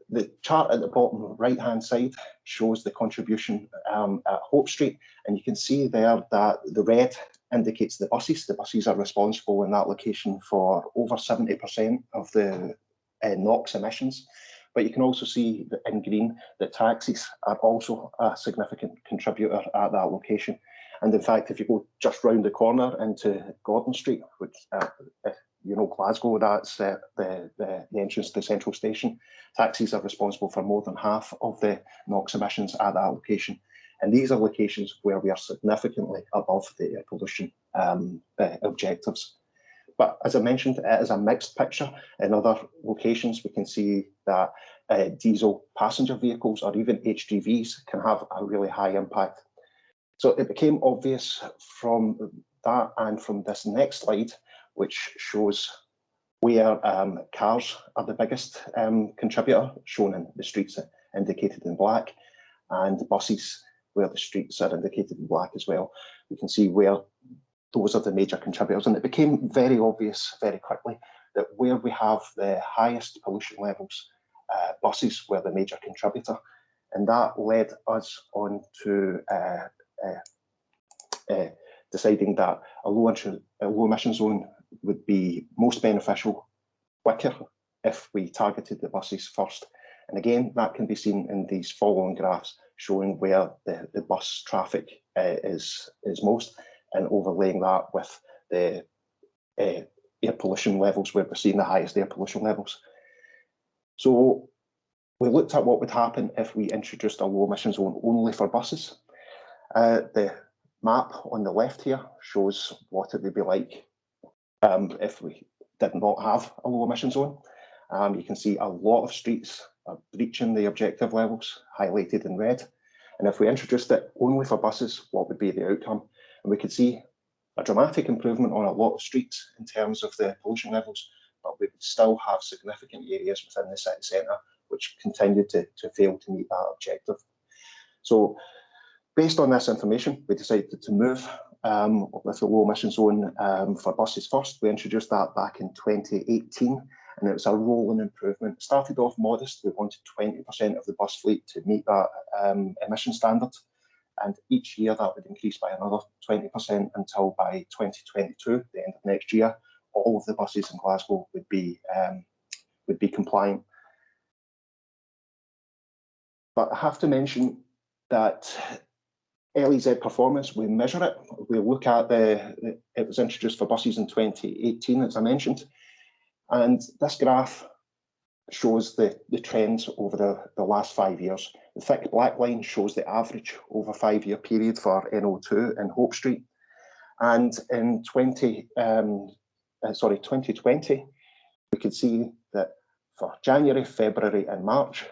The chart at the bottom right-hand side shows the contribution at Hope Street, and you can see there that the red indicates the buses. The buses are responsible in that location for over 70% of the NOx emissions. But you can also see that in green that taxis are also a significant contributor at that location. And in fact, if you go just round the corner into Gordon Street, which you know, Glasgow, that's the entrance to Central Station, taxis are responsible for more than half of the NOx emissions at that location. And these are locations where we are significantly above the air pollution objectives. But as I mentioned, it is a mixed picture. In other locations, we can see that diesel passenger vehicles or even HGVs can have a really high impact. So it became obvious from that and from this next slide, which shows where cars are the biggest contributor, shown in the streets indicated in black, and buses where the streets are indicated in black as well. We can see where those are the major contributors, and it became very obvious very quickly that where we have the highest pollution levels, buses were the major contributor, and that led us on to deciding that a low emission zone would be most beneficial quicker if we targeted the buses first. And again, that can be seen in these following graphs showing where the bus traffic is most, and overlaying that with the air pollution levels where we're seeing the highest air pollution levels. So we looked at what would happen if we introduced a low emission zone only for buses. The map on the left here shows what it would be like if we did not have a low emission zone. You can see a lot of streets are breaching the objective levels, highlighted in red. And if we introduced it only for buses, what would be the outcome? And we could see a dramatic improvement on a lot of streets in terms of the pollution levels, but we would still have significant areas within the city centre which continued to fail to meet that objective. So based on this information, we decided to move with the low emission zone for buses first. We introduced that back in 2018, and it was a rolling improvement. It started off modest. We wanted 20% of the bus fleet to meet that emission standard. And each year that would increase by another 20% until by 2022, the end of next year, all of the buses in Glasgow would be compliant. But I have to mention that LEZ performance, we measure it. We look at it was introduced for buses in 2018, as I mentioned. And this graph shows the trends over the last 5 years. The thick black line shows the average over a 5-year period for NO2 in Hope Street. And in 2020, we could see that for January, February and March,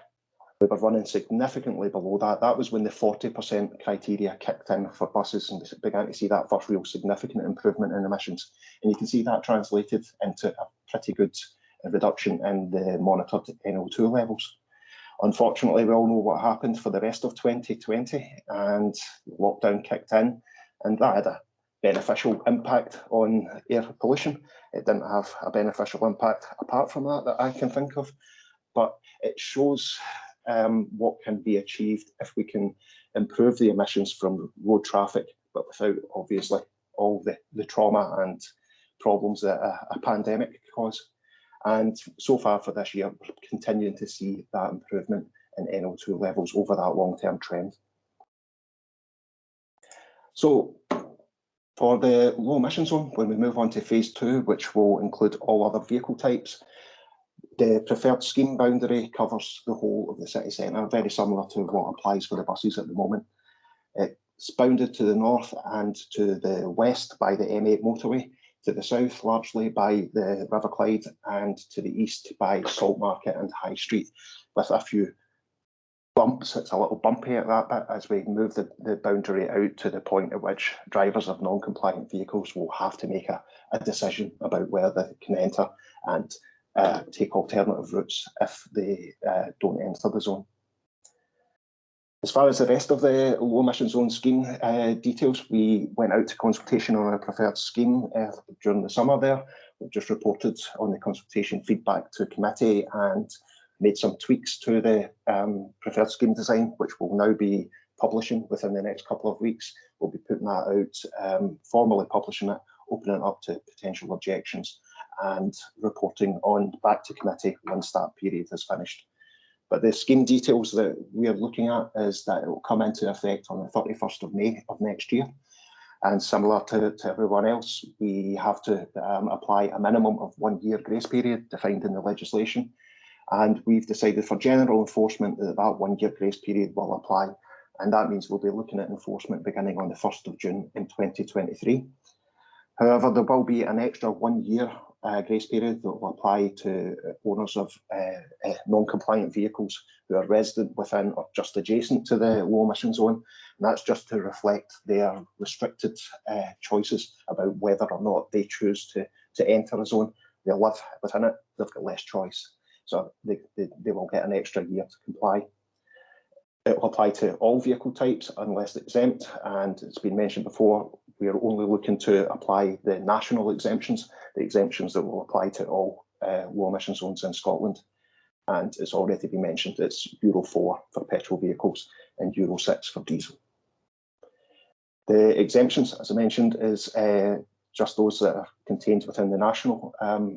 we were running significantly below that. That was when the 40% criteria kicked in for buses, and we began to see that first real significant improvement in emissions. And you can see that translated into a pretty good reduction in the monitored NO2 levels. Unfortunately, we all know what happened for the rest of 2020, and lockdown kicked in, and that had a beneficial impact on air pollution. It didn't have a beneficial impact apart from that I can think of, but it shows what can be achieved if we can improve the emissions from road traffic, but without obviously all the trauma and problems that a pandemic could cause. And so far for this year, we're continuing to see that improvement in NO2 levels over that long-term trend. So for the low emission zone, when we move on to phase 2, which will include all other vehicle types, the preferred scheme boundary covers the whole of the city centre, very similar to what applies for the buses at the moment. It's bounded to the north and to the west by the M8 motorway, to the south largely by the River Clyde, and to the east by Saltmarket and High Street, with a few bumps. It's a little bumpy at that bit as we move the boundary out to the point at which drivers of non-compliant vehicles will have to make a decision about where they can enter and take alternative routes if they don't enter the zone. As far as the rest of the low emission zone scheme details, we went out to consultation on our preferred scheme during the summer there. We've just reported on the consultation feedback to committee and made some tweaks to the preferred scheme design, which we'll now be publishing within the next couple of weeks. We'll be putting that out, formally publishing it, opening it up to potential objections and reporting on back to committee once that period is finished. But the scheme details that we are looking at is that it will come into effect on the 31st of May of next year. And similar to everyone else, we have to apply a minimum of 1 year grace period defined in the legislation. And we've decided for general enforcement that that 1 year grace period will apply and that means we'll be looking at enforcement beginning on the 1st of June in 2023. However, there will be an extra 1 year grace period that will apply to owners of non-compliant vehicles who are resident within or just adjacent to the low emission zone. And that's just to reflect their restricted choices about whether or not they choose to enter a zone. They live within it, they've got less choice. So they will get an extra year to comply. It will apply to all vehicle types unless exempt, and it's been mentioned before, we are only looking to apply the national exemptions, the exemptions that will apply to all low emission zones in Scotland. And it's already been mentioned, it's Euro 4 for petrol vehicles and Euro 6 for diesel. The exemptions, as I mentioned, is just those that are contained within the national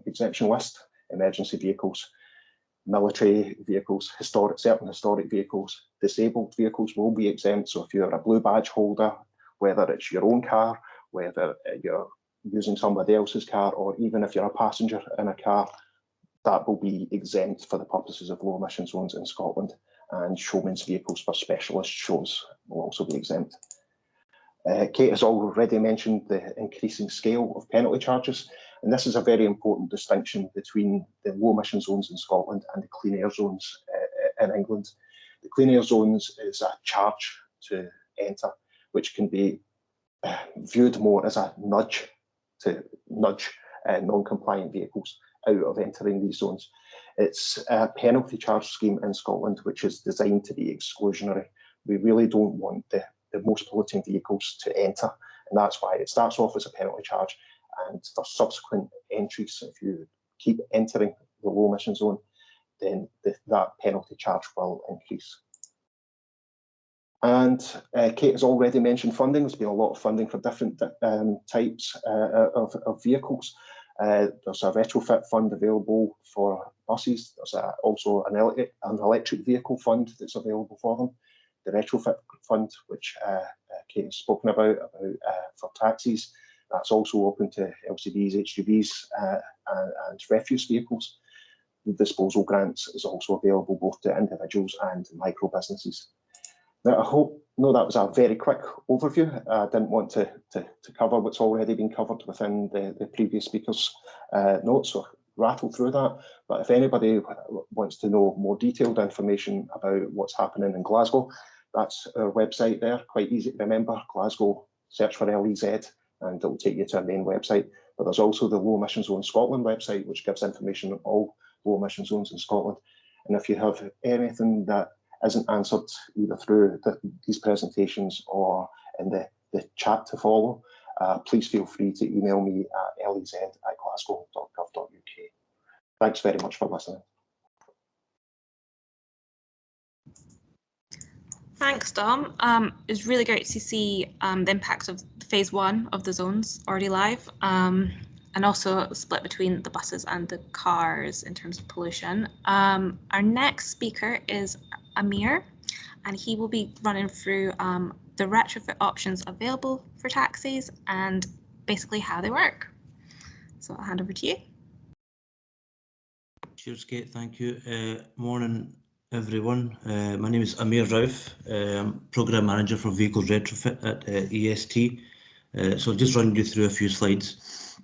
exemption list: emergency vehicles, military vehicles, certain historic vehicles. Disabled vehicles will be exempt. So if you're a blue badge holder, whether it's your own car, whether you're using somebody else's car, or even if you're a passenger in a car, that will be exempt for the purposes of low emission zones in Scotland. And showman's vehicles for specialist shows will also be exempt. Kate has already mentioned the increasing scale of penalty charges, and this is a very important distinction between the low emission zones in Scotland and the clean air zones in England. The clean air zones is a charge to enter, which can be viewed more as a nudge to nudge non-compliant vehicles out of entering these zones. It's a penalty charge scheme in Scotland which is designed to be exclusionary. We really don't want the most polluting vehicles to enter, and that's why it starts off as a penalty charge, and for subsequent entries, if you keep entering the low emission zone, then that penalty charge will increase. And Kate has already mentioned funding. There's been a lot of funding for different types of vehicles. There's a retrofit fund available for buses. There's also an electric vehicle fund that's available for them. The retrofit fund, which Kate has spoken about for taxis, that's also open to LCVs, HGVs, and refuse vehicles. The disposal grants is also available both to individuals and micro businesses. Now, that was a very quick overview. I didn't want to cover what's already been covered within the previous speakers' notes, so rattle through that. But if anybody wants to know more detailed information about what's happening in Glasgow, that's our website there, quite easy to remember. Glasgow, search for LEZ, and it'll take you to our main website. But there's also the Low Emission Zone Scotland website, which gives information on all low emission zones in Scotland. And if you have anything that isn't answered either through these presentations or in the chat to follow, please feel free to email me at lez@glasgow.gov.uk. Thanks very much for listening. Thanks, Dom. It's really great to see the impacts of phase 1 of the zones already live, and also split between the buses and the cars in terms of pollution. Our next speaker is Amir, and he will be running through the retrofit options available for taxis and basically how they work. So I'll hand over to you. Cheers, Kate. Thank you. Morning, everyone. My name is Amir Rauf. I'm Programme Manager for Vehicle Retrofit at EST. So I'll just run you through a few slides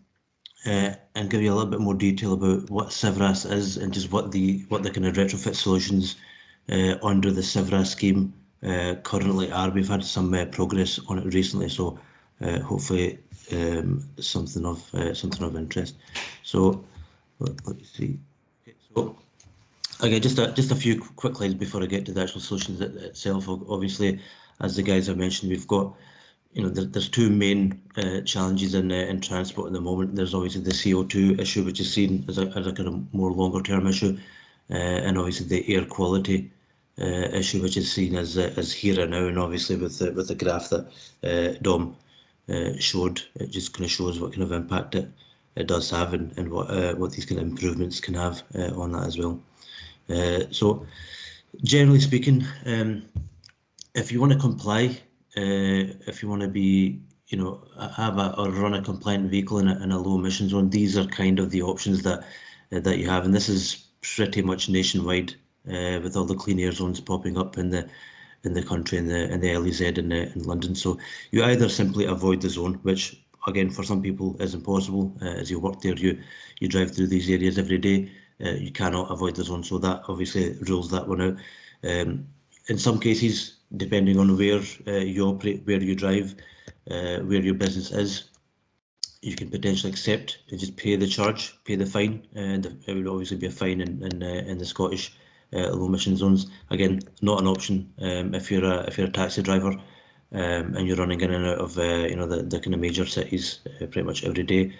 and give you a little bit more detail about what CIVRAS is and just what the kind of retrofit solutions under the CIVRAS scheme currently are. We've had some progress on it recently, so hopefully something of interest. So let me see. Okay, so again, just a few quick slides before I get to the actual solutions itself. Obviously, as the guys have mentioned, we've got, there's two main challenges in transport at the moment. There's obviously the CO2 issue, which is seen as a kind of more longer term issue, and obviously the air quality issue, which is seen as here and now. And obviously with the graph that Dom showed, it just kind of shows what kind of impact it does have and what these kind of improvements can have on that as well. So generally speaking, if you want to comply, if you want to be, have or run a compliant vehicle in a low emission zone, these are kind of the options that you have, and this is pretty much nationwide, with all the clean air zones popping up in the country in the LEZ in London. So you either simply avoid the zone, which again for some people is impossible. As you work there, you drive through these areas every day. You cannot avoid the zone, so that obviously rules that one out. In some cases, depending on where you operate, where you drive, where your business is, you can potentially accept and just pay the charge, pay the fine, and it would obviously be a fine in the Scottish low emission zones. Again, not an option if you're a taxi driver and you're running in and out of the kind of major cities pretty much every day.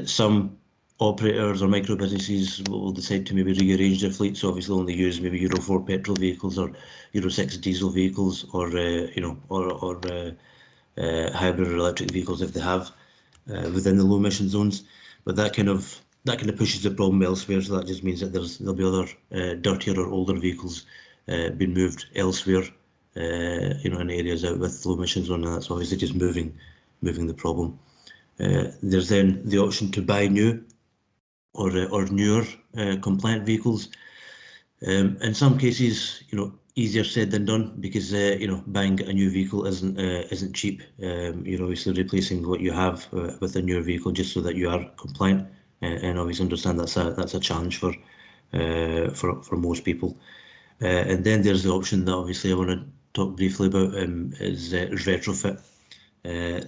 Some operators or micro businesses will decide to maybe rearrange their fleet, so obviously only use maybe Euro 4 petrol vehicles or Euro 6 diesel vehicles, or hybrid or electric vehicles if they have within the low emission zones. But that kind of pushes the problem elsewhere, so that just means that there'll be other dirtier or older vehicles being moved elsewhere, in areas out with low emission zone, and that's obviously just moving the problem. There's then the option to buy new or newer compliant vehicles. In some cases, easier said than done, because buying a new vehicle isn't cheap. You're obviously replacing what you have with a newer vehicle just so that you are compliant, and obviously understand that's a challenge for most people. And then there's the option that obviously I want to talk briefly about is retrofit.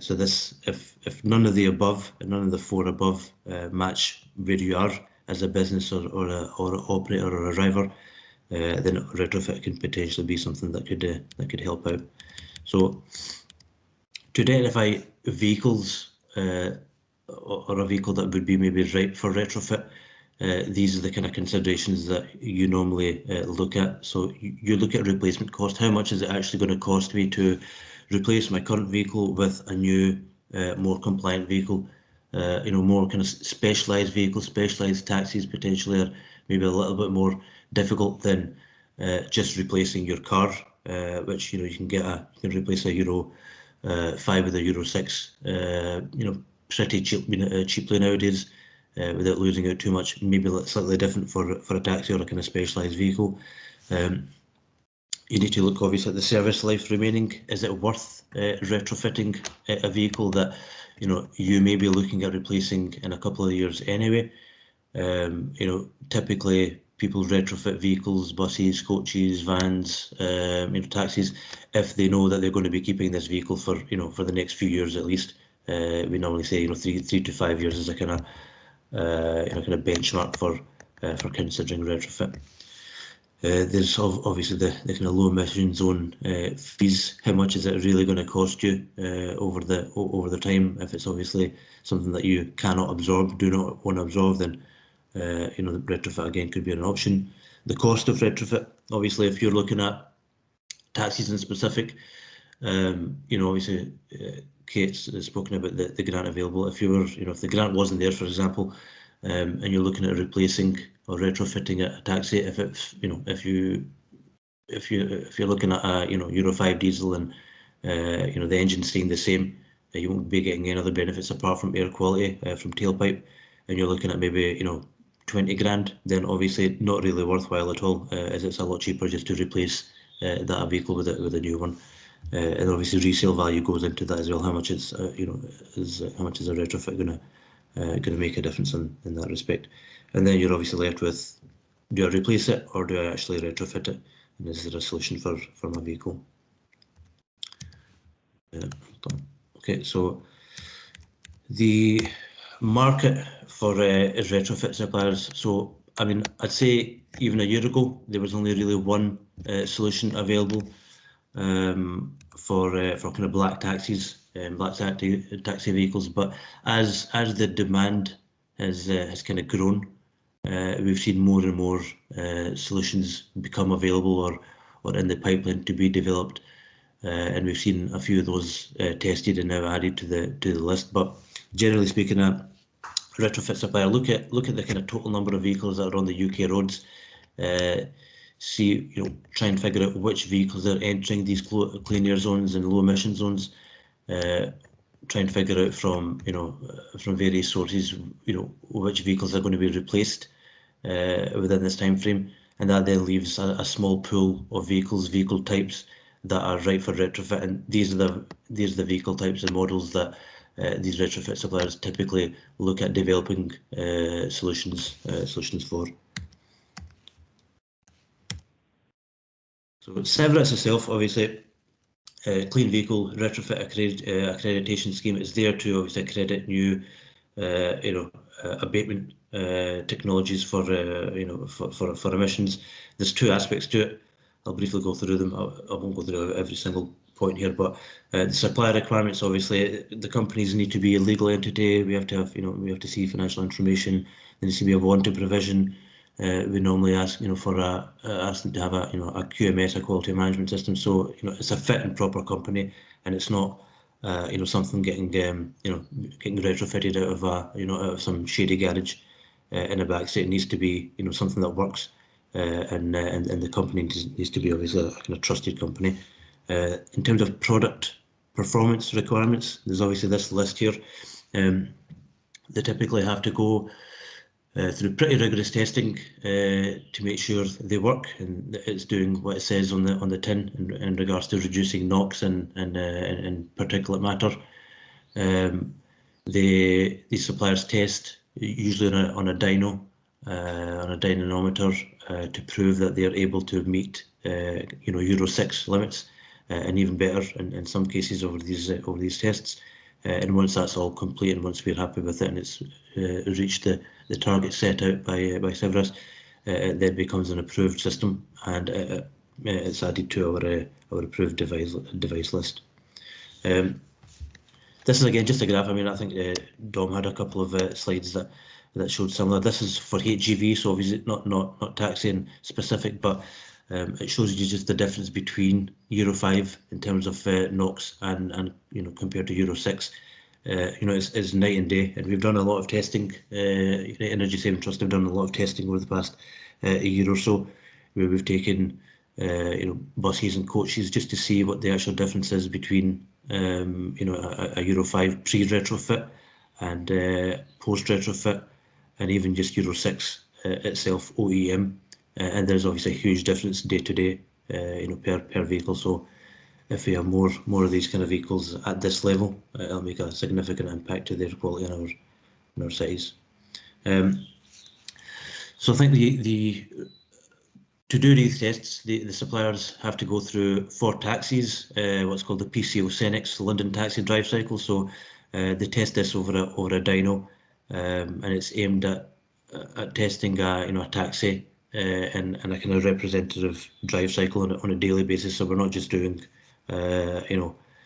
So this, if none of the above, none of the four above match where you are as a business or an operator or a driver, then retrofit can potentially be something that could help out. So to identify vehicles or a vehicle that would be maybe right for retrofit, these are the kind of considerations that you normally look at. So you look at replacement cost. How much is it actually going to cost me to replace my current vehicle with a new, more compliant vehicle? More kind of specialised vehicles, specialised taxis potentially are maybe a little bit more difficult than just replacing your car, which you can replace a Euro 5 with a Euro 6, pretty cheaply nowadays, without losing out too much. Maybe slightly different for a taxi or a kind of specialised vehicle. You need to look obviously at the service life remaining. Is it worth retrofitting a vehicle that you may be looking at replacing in a couple of years anyway? Typically people retrofit vehicles, buses, coaches, vans, taxis, if they know that they're going to be keeping this vehicle for the next few years at least. We normally say 3 to 5 years is a kind of benchmark for considering retrofit. There's obviously the kind of low emission zone fees. How much is it really going to cost you over the time? If it's obviously something that you cannot absorb, do not want to absorb, then retrofit again could be an option. The cost of retrofit, obviously, if you're looking at taxis in specific, obviously Kate's spoken about the grant available. If you were, if the grant wasn't there, for example, and you're looking at replacing or retrofitting a taxi, if you're looking at a Euro 5 diesel and the engine staying the same, you won't be getting any other benefits apart from air quality from tailpipe, and you're looking at maybe 20 grand, then obviously not really worthwhile at all, as it's a lot cheaper just to replace that vehicle with a new one. And obviously resale value goes into that as well. How much is how much is a retrofit going to make a difference in that respect? And then you're obviously left with, do I replace it or do I actually retrofit it? And is there a solution for my vehicle? Okay, so the market for retrofit suppliers. So I mean, I'd say even a year ago there was only really one solution available for kind of black taxis, black taxi vehicles. But as the demand has kind of grown, we've seen more and more solutions become available or in the pipeline to be developed, and we've seen a few of those tested and now added to the list. But generally speaking, a retrofit supplier look at the kind of total number of vehicles that are on the UK roads. See, try and figure out which vehicles are entering these clean air zones and low emission zones. Try and figure out from various sources, which vehicles are going to be replaced within this time frame, and that then leaves a small pool of vehicle types that are right for retrofit, and these are the vehicle types and models that these retrofit suppliers typically look at developing solutions for. So Severus itself, obviously, Clean Vehicle Retrofit Accreditation Scheme is there to obviously accredit new, abatement technologies for for emissions. There's two aspects to it. I'll briefly go through them. I won't go through every single point here, but the supplier requirements, obviously, the companies need to be a legal entity. We have to have, we have to see financial information. There needs to be a wanted provision. We normally ask, for ask them to have a QMS, a quality management system. So, it's a fit and proper company, and it's not, something getting, getting retrofitted out of out of some shady garage in a backseat. It needs to be, something that works, and the company needs to be obviously a kind of trusted company. In terms of product performance requirements, there's obviously this list here. They typically have to go through pretty rigorous testing to make sure they work and it's doing what it says on the tin in regards to reducing NOx and particulate matter. These suppliers test usually on a dyno, on a dynamometer, to prove that they are able to meet Euro 6 limits, and even better in some cases over these tests. And once that's all complete, and once we're happy with it, and it's reached the target set out by Severus, it then becomes an approved system, and it's added to our approved device list. This is again just a graph. I mean, I think Dom had a couple of slides that showed similar. This is for HGV, so obviously not taxiing specific, but it shows you just the difference between Euro 5 in terms of NOx and compared to Euro 6. It's night and day, and we've done a lot of testing. Energy Saving Trust have done a lot of testing over the past a year or so, where we've taken buses and coaches just to see what the actual difference is between a Euro 5 pre-retrofit and post-retrofit, and even just Euro 6 itself, OEM. And there's obviously a huge difference day to day, per vehicle. So if we have more of these kind of vehicles at this level, it'll make a significant impact to their quality in our cities. So I think to do these tests, the suppliers have to go through 4 taxis, what's called the PCO Cenex, the London Taxi Drive Cycle. So they test this over a dyno, and it's aimed at testing a taxi and a kind of representative drive cycle on a daily basis. So we're not just doing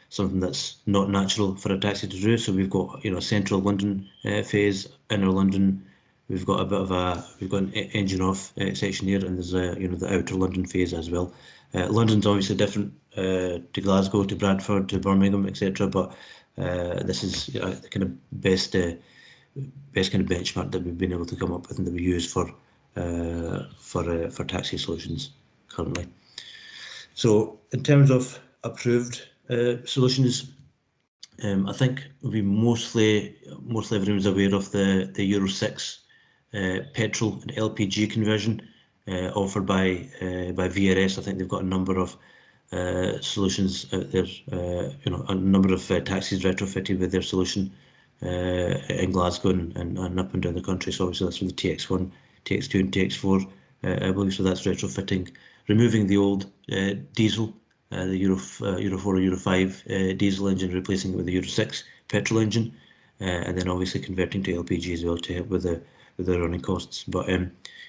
something that's not natural for a taxi to do. So we've got central London phase, inner London. We've got an engine off section here, and there's the outer London phase as well. London's obviously different to Glasgow, to Bradford, to Birmingham, etc. But this is the kind of best kind of benchmark that we've been able to come up with and that we use for taxi solutions currently. So in terms of approved solutions, I think mostly everyone's aware of the Euro 6 petrol and LPG conversion offered by VRS. I think they've got a number of solutions out there. A number of taxis retrofitted with their solution in Glasgow and up and down the country. So obviously that's with the TX1, TX2 and TX4, I believe. So that's retrofitting, removing the old diesel, the Euro 4 or Euro 5 diesel engine, replacing it with the Euro 6 petrol engine, and then obviously converting to LPG as well to help with the running costs. But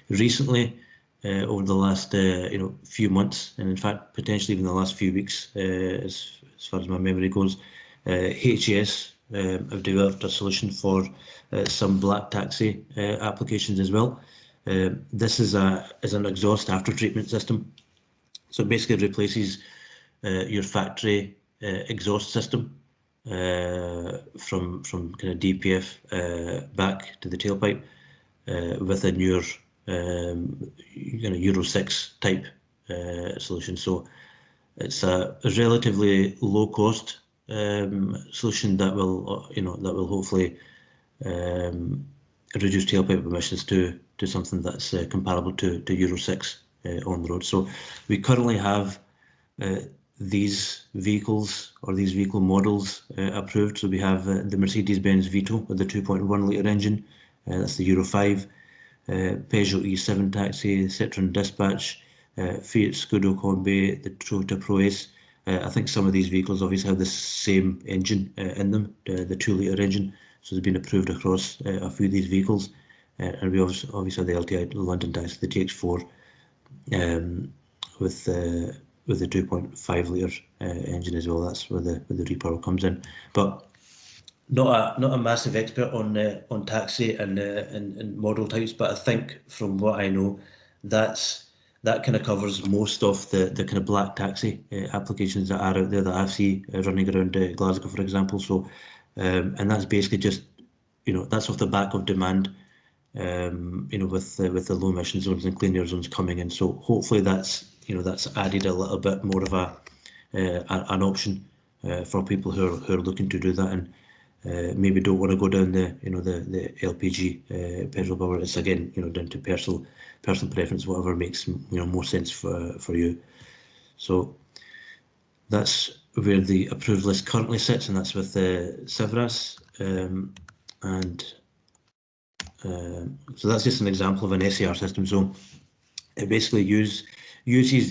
recently, over the last few months, and in fact potentially even the last few weeks, as far as my memory goes, HES have developed a solution for some black taxi applications as well. This is an exhaust after treatment system, so it basically replaces your factory exhaust system from kind of DPF back to the tailpipe with a newer Euro 6 type solution. So it's a relatively low cost solution that will hopefully reduce tailpipe emissions to something that's comparable to Euro 6 on the road. So we currently have these vehicles or these vehicle models approved. So we have the Mercedes-Benz Vito with the 2.1 litre engine, that's the Euro 5, Peugeot E7 Taxi, Citroen Dispatch, Fiat Scudo Combi, the Toyota Proace. I think some of these vehicles obviously have the same engine in them, the 2 litre engine, so they've been approved across a few of these vehicles. And we obviously have the LTI London Taxi, the TX4, with the 2.5 litre engine as well. That's where the repower comes in. But not a massive expert on taxi and model types, but I think from what I know, that kind of covers most of the kind of black taxi applications that are out there that I've seen running around Glasgow, for example. So, and that's basically just, that's off the back of demand, with the low emission zones and clean air zones coming in. So hopefully that's added a little bit more of an option for people who are looking to do that and maybe don't want to go down the the LPG petrol power. It's again down to personal preference, whatever makes more sense for you. So that's where the approved list currently sits, and that's with Civras, and so that's just an example of an SCR system. So it basically uses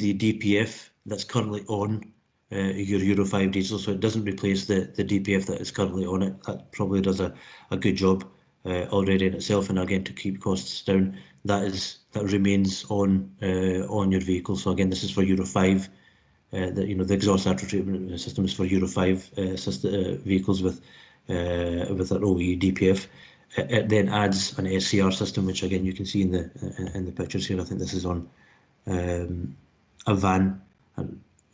the DPF that's currently on your Euro 5 diesel, so it doesn't replace the DPF that is currently on it. That probably does a good job already in itself, and again, to keep costs down, that remains on your vehicle. So again, this is for Euro 5. The exhaust after treatment system is for Euro 5 vehicles with an OE DPF. It then adds an SCR system, which again you can see in the pictures here. I think this is on a van.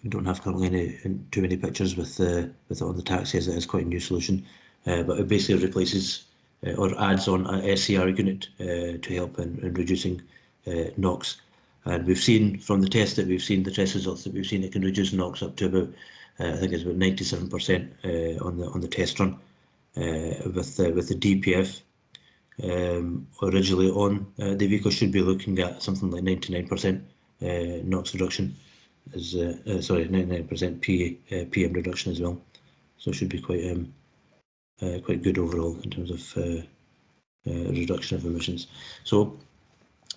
We don't have currently too many pictures with it on the taxi, as it is quite a new solution. But it basically replaces or adds on a SCR unit to help in reducing NOx. And we've seen from the test results that we've seen, it can reduce NOx up to about I think it's about 97% on the test run with the DPF. Originally on the vehicle should be looking at something like 99% NOx reduction, is 99% PM reduction as well. So it should be quite good overall in terms of reduction of emissions. So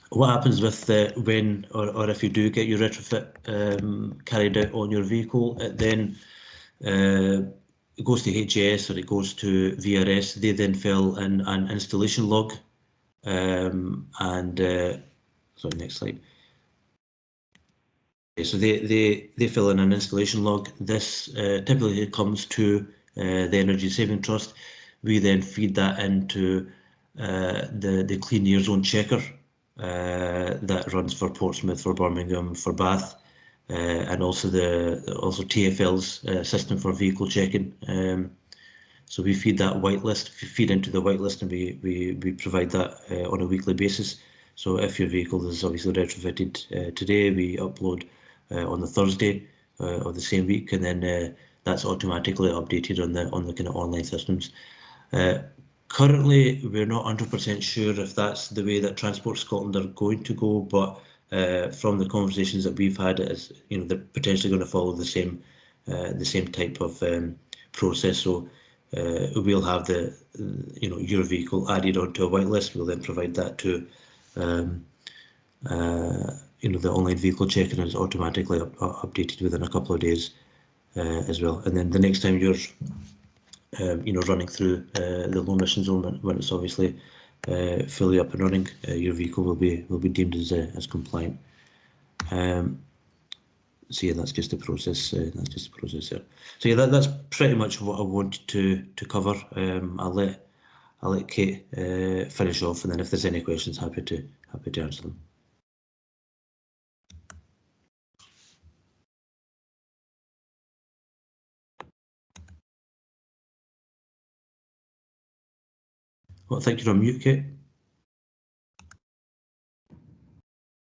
what happens with when or if you do get your retrofit carried out on your vehicle, it then it goes to HAS or it goes to VRS. They then fill in an installation log, and sorry, next slide. Okay, so they fill in an installation log. This typically comes to the Energy Saving Trust. We then feed that into the Clean Air Zone checker that runs for Portsmouth, for Birmingham, for Bath. And also TfL's system for vehicle checking. So we feed that whitelist, feed into the whitelist, and we provide that on a weekly basis. So if your vehicle is obviously retrofitted today, we upload on the Thursday of the same week, and then that's automatically updated on the kind of online systems. Currently, we're not 100% sure if that's the way that Transport Scotland are going to go, but from the conversations that we've had, they're potentially going to follow the same type of process. So we'll have your vehicle added onto a whitelist. We'll then provide that to the online vehicle checker, and it's automatically updated within a couple of days as well. And then the next time you're running through the low emission zone, when it's obviously fully up and running, your vehicle will be deemed as compliant. So yeah, that's just the process. That's just the process there. So yeah, that's pretty much what I wanted to cover. I'll let Kate finish off, and then if there's any questions, happy to answer them. Well, I think you're on mute, Kate.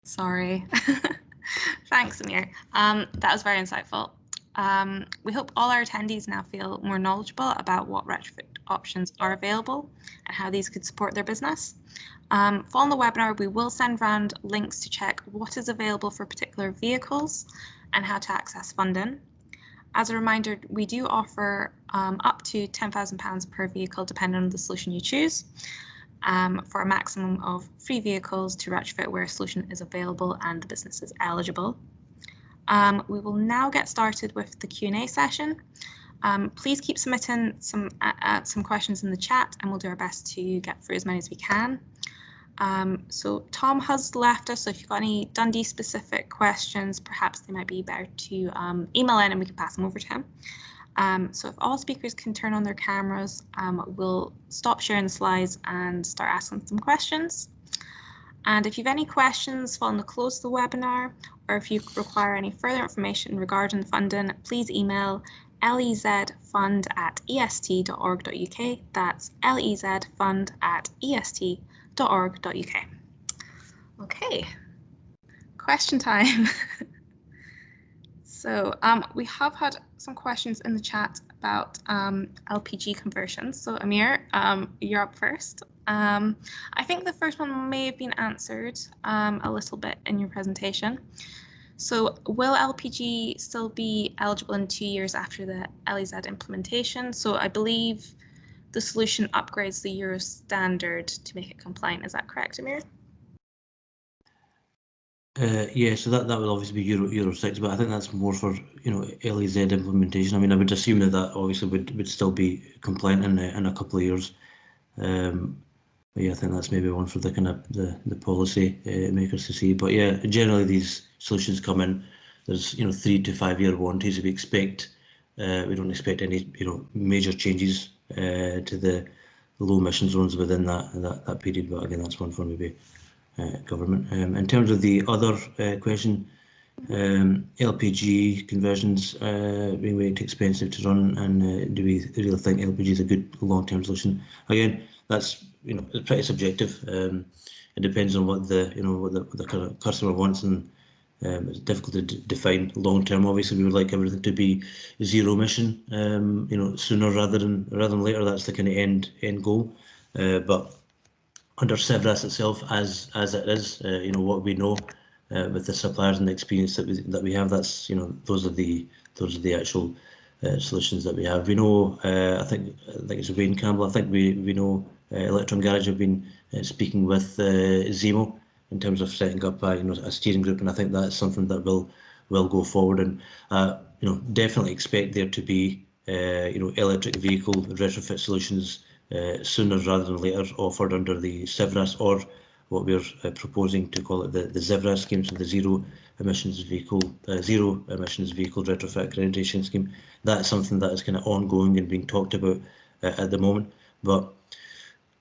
Sorry. Thanks, Amir. That was very insightful. We hope all our attendees now feel more knowledgeable about what retrofit options are available and how these could support their business. Following the webinar, we will send round links to check what is available for particular vehicles and how to access funding. As a reminder, we do offer up to £10,000 per vehicle, depending on the solution you choose, for a maximum of 3 vehicles to retrofit where a solution is available and the business is eligible. We will now get started with the Q&A session. Please keep submitting some questions in the chat, and we'll do our best to get through as many as we can. So Tom has left us, so if you've got any Dundee specific questions, perhaps they might be better to email in and we can pass them over to him. So if all speakers can turn on their cameras, we'll stop sharing the slides and start asking some questions. And if you have any questions following the close of the webinar, or if you require any further information regarding the funding, please email lezfund@est.org.uk. That's lezfund@est.org.uk. Okay, question time. So we have had some questions in the chat about LPG conversions. So Amir, you're up first. I think the first one may have been answered a little bit in your presentation. So will LPG still be eligible in 2 years after the LEZ implementation? So I believe the solution upgrades the Euro standard to make it compliant. Is that correct, Amir? Yeah, so that will obviously be Euro 6, but I think that's more for LEZ implementation. I mean, I would assume that obviously would still be compliant in a couple of years. But yeah, I think that's maybe one for the kind of the policy makers to see. But yeah, generally these solutions come in. There's 3 to 5 year warranties. We expect we don't expect any major changes to the low emission zones within that period. But again, that's one for maybe government. In terms of the other question, LPG conversions being way too expensive to run, and do we really think LPG is a good long-term solution? Again, that's it's pretty subjective. It depends on what the kind of customer wants, and it's difficult to define long-term. Obviously, we would like everything to be zero emission, sooner rather than later. That's the kind of end goal. But under Sevras itself, as it is, what we know with the suppliers and the experience that we have, that's those are the actual solutions that we have. We know, I think it's Wayne Campbell. I think we know Electron Garage have been speaking with Zemo in terms of setting up a steering group, and I think that's something that will go forward. And definitely expect there to be electric vehicle retrofit solutions sooner rather than later, offered under the Sevras, or what we're proposing to call it the ZEVRAS scheme, so the zero emissions vehicle retrofit accreditation scheme. That's something that is kind of ongoing and being talked about at the moment. But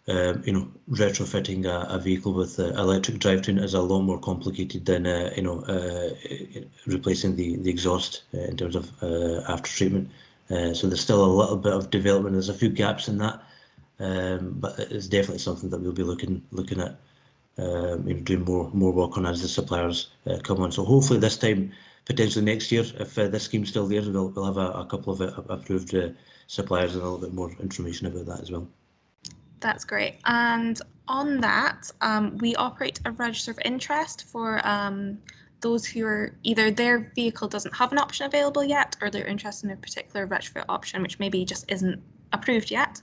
retrofitting a vehicle with electric drivetrain is a lot more complicated than replacing the exhaust in terms of after treatment. So there's still a little bit of development. There's a few gaps in that, but it's definitely something that we'll be looking at doing more work on as the suppliers come on. So hopefully this time, potentially next year, if this scheme's still there, we'll have a couple of approved suppliers and a little bit more information about that as well. That's great. And on that, we operate a register of interest for those who are either their vehicle doesn't have an option available yet, or they're interested in a particular retrofit option which maybe just isn't approved yet.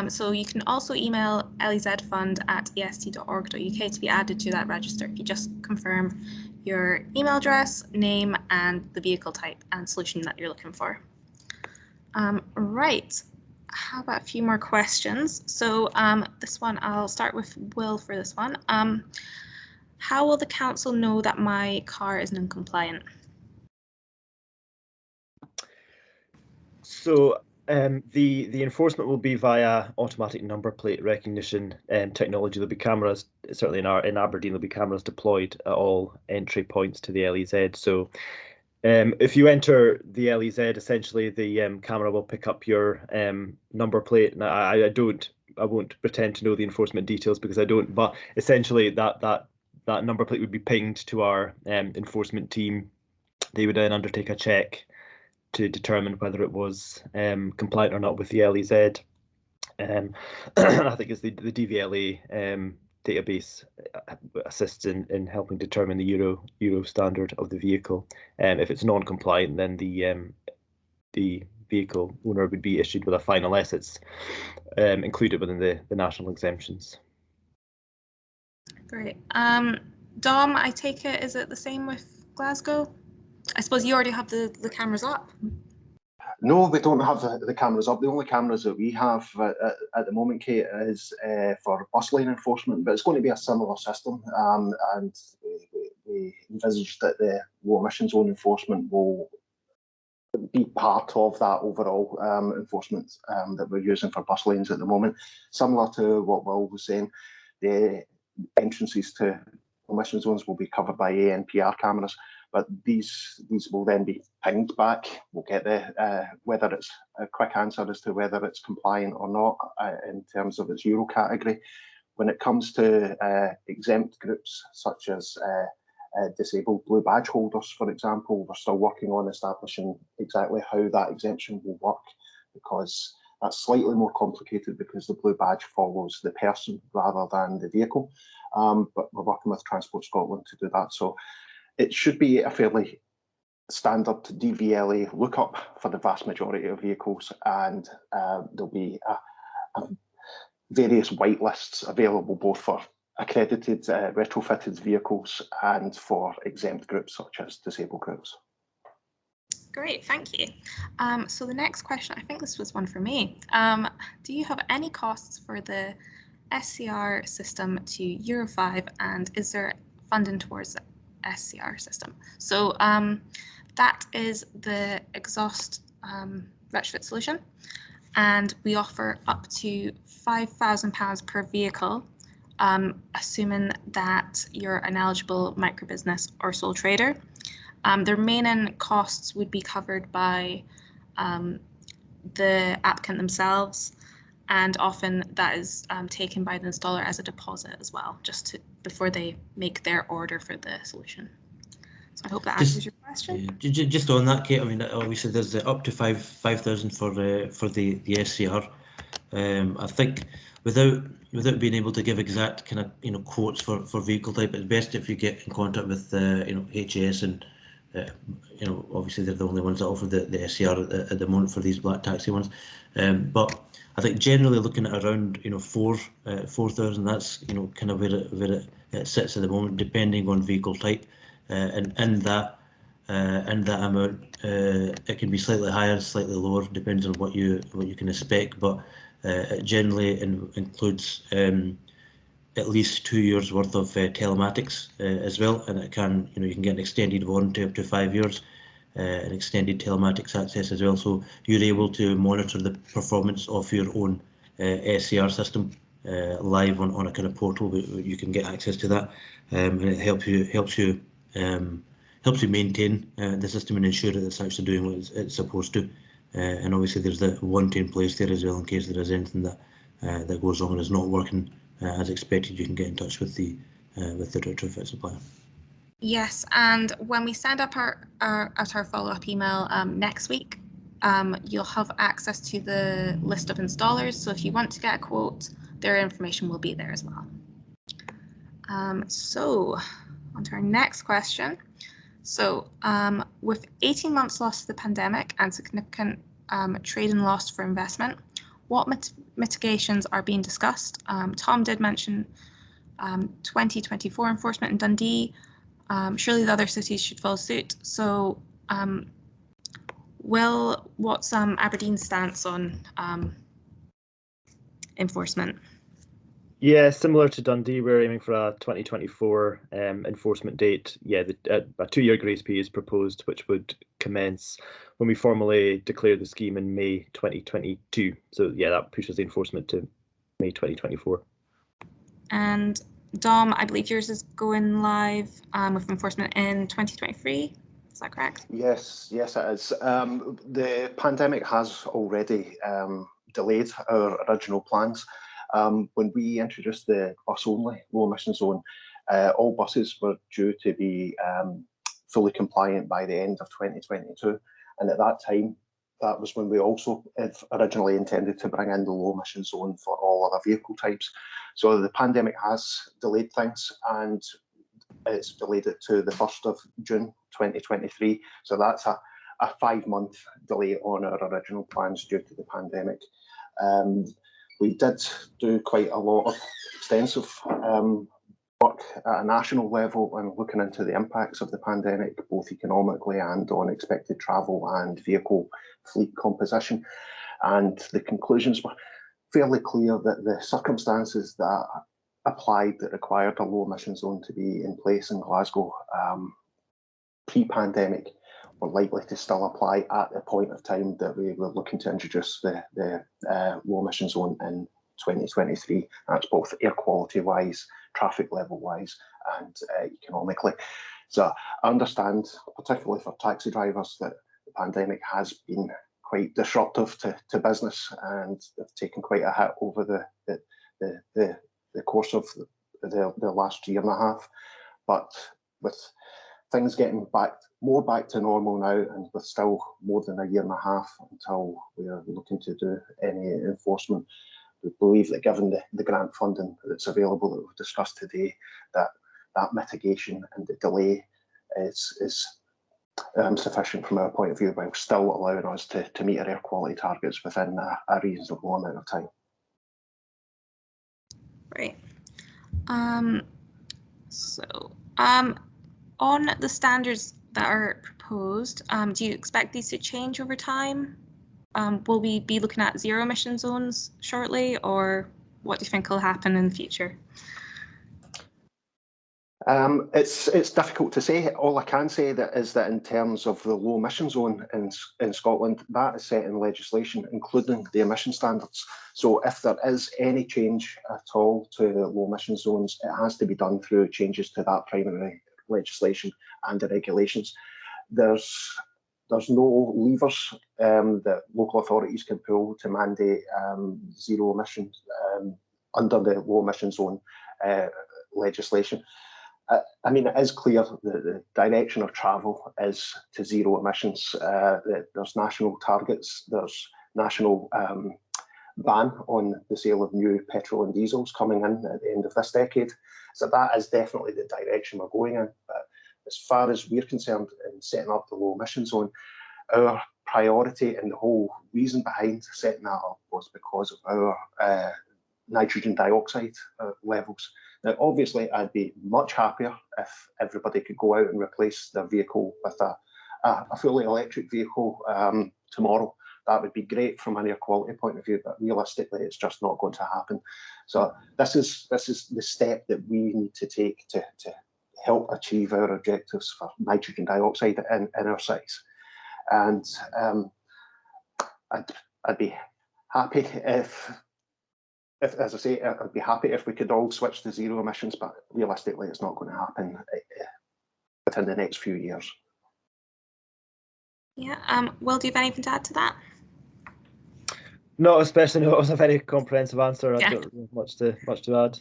So you can also email lezfund@est.org.uk to be added to that register. You just confirm your email address, name, and the vehicle type and solution that you're looking for. Right. How about a few more questions? So this one, I'll start with Will for this one. How will the council know that my car is non-compliant? So the enforcement will be via automatic number plate recognition technology. There'll be cameras, certainly in Aberdeen, there'll be cameras deployed at all entry points to the LEZ. So if you enter the LEZ, essentially the camera will pick up your number plate. Now, I won't pretend to know the enforcement details because I don't. But essentially, that number plate would be pinged to our enforcement team. They would then undertake a check to determine whether it was compliant or not with the LEZ. I think it's the DVLA database assists in helping determine the Euro standard of the vehicle. If it's non-compliant, then the the vehicle owner would be issued with a fine unless it's included within the national exemptions. Great. Dom, I take it, is it the same with Glasgow? I suppose you already have the cameras up. No, we don't have the cameras up. The only cameras that we have at the moment, Kate, is for bus lane enforcement, but it's going to be a similar system, and we envisage that the low emission zone enforcement will be part of that overall enforcement that we're using for bus lanes at the moment. Similar to what Will was saying, the entrances to emission zones will be covered by ANPR cameras, but these will then be pinged back. We'll get the whether it's a quick answer as to whether it's compliant or not in terms of its Euro category. When it comes to exempt groups such as disabled blue badge holders, for example, we're still working on establishing exactly how that exemption will work, because that's slightly more complicated because the blue badge follows the person rather than the vehicle. But we're working with Transport Scotland to do that. So it should be a fairly standard DVLA lookup for the vast majority of vehicles, and there'll be various whitelists available both for accredited retrofitted vehicles and for exempt groups such as disabled groups. Great, thank you. So the next question, I think this was one for me. Do you have any costs for the SCR system to Euro 5, and is there funding towards the SCR system? So that is the exhaust retrofit solution, and we offer up to £5,000 per vehicle, assuming that you're an eligible micro business or sole trader. The remaining costs would be covered by the applicant themselves, and often that is taken by the installer as a deposit as well, just before they make their order for the solution. So I hope that answers your question. Just on that, Kate, I mean, obviously there's up to 5,000 for the SCR. I think without being able to give exact kind of quotes for vehicle type, it's best if you get in contact with HAS, and obviously they're the only ones that offer the SCR at the moment for these black taxi ones. But I think generally looking at around 4,000, that's kind of where it sits at the moment, depending on vehicle type, and in that amount it can be slightly higher, slightly lower, depends on what you can expect, but it generally includes at least 2 years worth of telematics as well, and it can you can get an extended warranty up to 5 years, and extended telematics access as well, so you're able to monitor the performance of your own SCR system live on a kind of portal. You can get access to that, and it helps you maintain the system and ensure that it's actually doing what it's supposed to. And obviously there's the warranty in place there as well, in case there is anything that goes wrong and is not working as expected. You can get in touch with the retrofit supplier. Yes, and when we send up our follow-up email next week, you'll have access to the list of installers. So if you want to get a quote, their information will be there as well. So on to our next question. So with 18 months lost to the pandemic and significant trading loss for investment, what mitigations are being discussed? Tom did mention 2024 enforcement in Dundee. Surely the other cities should follow suit. So Will, what's Aberdeen's stance on enforcement? Yeah, similar to Dundee, we're aiming for a 2024 enforcement date. Yeah, a 2-year grace period is proposed, which would commence when we formally declare the scheme in May 2022. So yeah, that pushes the enforcement to May 2024. And Dom, I believe yours is going live with enforcement in 2023. Is that correct? Yes, it is. The pandemic has already delayed our original plans. When we introduced the bus-only low emission zone, all buses were due to be fully compliant by the end of 2022. And at that time, that was when we also originally intended to bring in the low emission zone for all other vehicle types. So the pandemic has delayed things, and it's delayed it to the 1st of June 2023. So that's a a 5-month delay on our original plans due to the pandemic. We did do quite a lot of extensive work at a national level and looking into the impacts of the pandemic, both economically and on expected travel and vehicle fleet composition. And the conclusions were fairly clear that the circumstances that applied that required a low emission zone to be in place in Glasgow pre-pandemic were likely to still apply at the point of time that we were looking to introduce the low emission zone in 2023. That's both air quality wise, traffic level wise, and economically. So I understand, particularly for taxi drivers, that the pandemic has been quite disruptive to business, and they've taken quite a hit over the course of the last year and a half. But with things getting more back to normal now, and with still more than a year and a half until we are looking to do any enforcement, we believe that given the grant funding that's available that we've discussed today, that mitigation and the delay is sufficient from our point of view, while still allowing us to meet our air quality targets within a reasonable amount of time. Right. On the standards that are proposed, do you expect these to change over time? Will we be looking at zero emission zones shortly, or what do you think will happen in the future? It's difficult to say. All I can say is that in terms of the low emission zone in Scotland, that is set in legislation, including the emission standards. So if there is any change at all to low emission zones, it has to be done through changes to that primary legislation and the regulations. There's no levers that local authorities can pull to mandate zero emissions under the low emission zone legislation. I mean, it is clear that the direction of travel is to zero emissions. There's national targets, there's national ban on the sale of new petrol and diesels coming in at the end of this decade. So that is definitely the direction we're going in. But as far as we're concerned in setting up the low emission zone, our priority and the whole reason behind setting that up was because of our nitrogen dioxide levels. Now, obviously, I'd be much happier if everybody could go out and replace their vehicle with a fully electric vehicle tomorrow. That would be great from an air quality point of view, but realistically, it's just not going to happen. So this is the step that we need to take to help achieve our objectives for nitrogen dioxide in our sites. And I'd be happy if, as I say, I'd be happy if we could all switch to zero emissions, but realistically, it's not going to happen within the next few years. Yeah. Will, do you have anything to add to that? No, especially no. It was a very comprehensive answer. Yeah. I don't have much to add.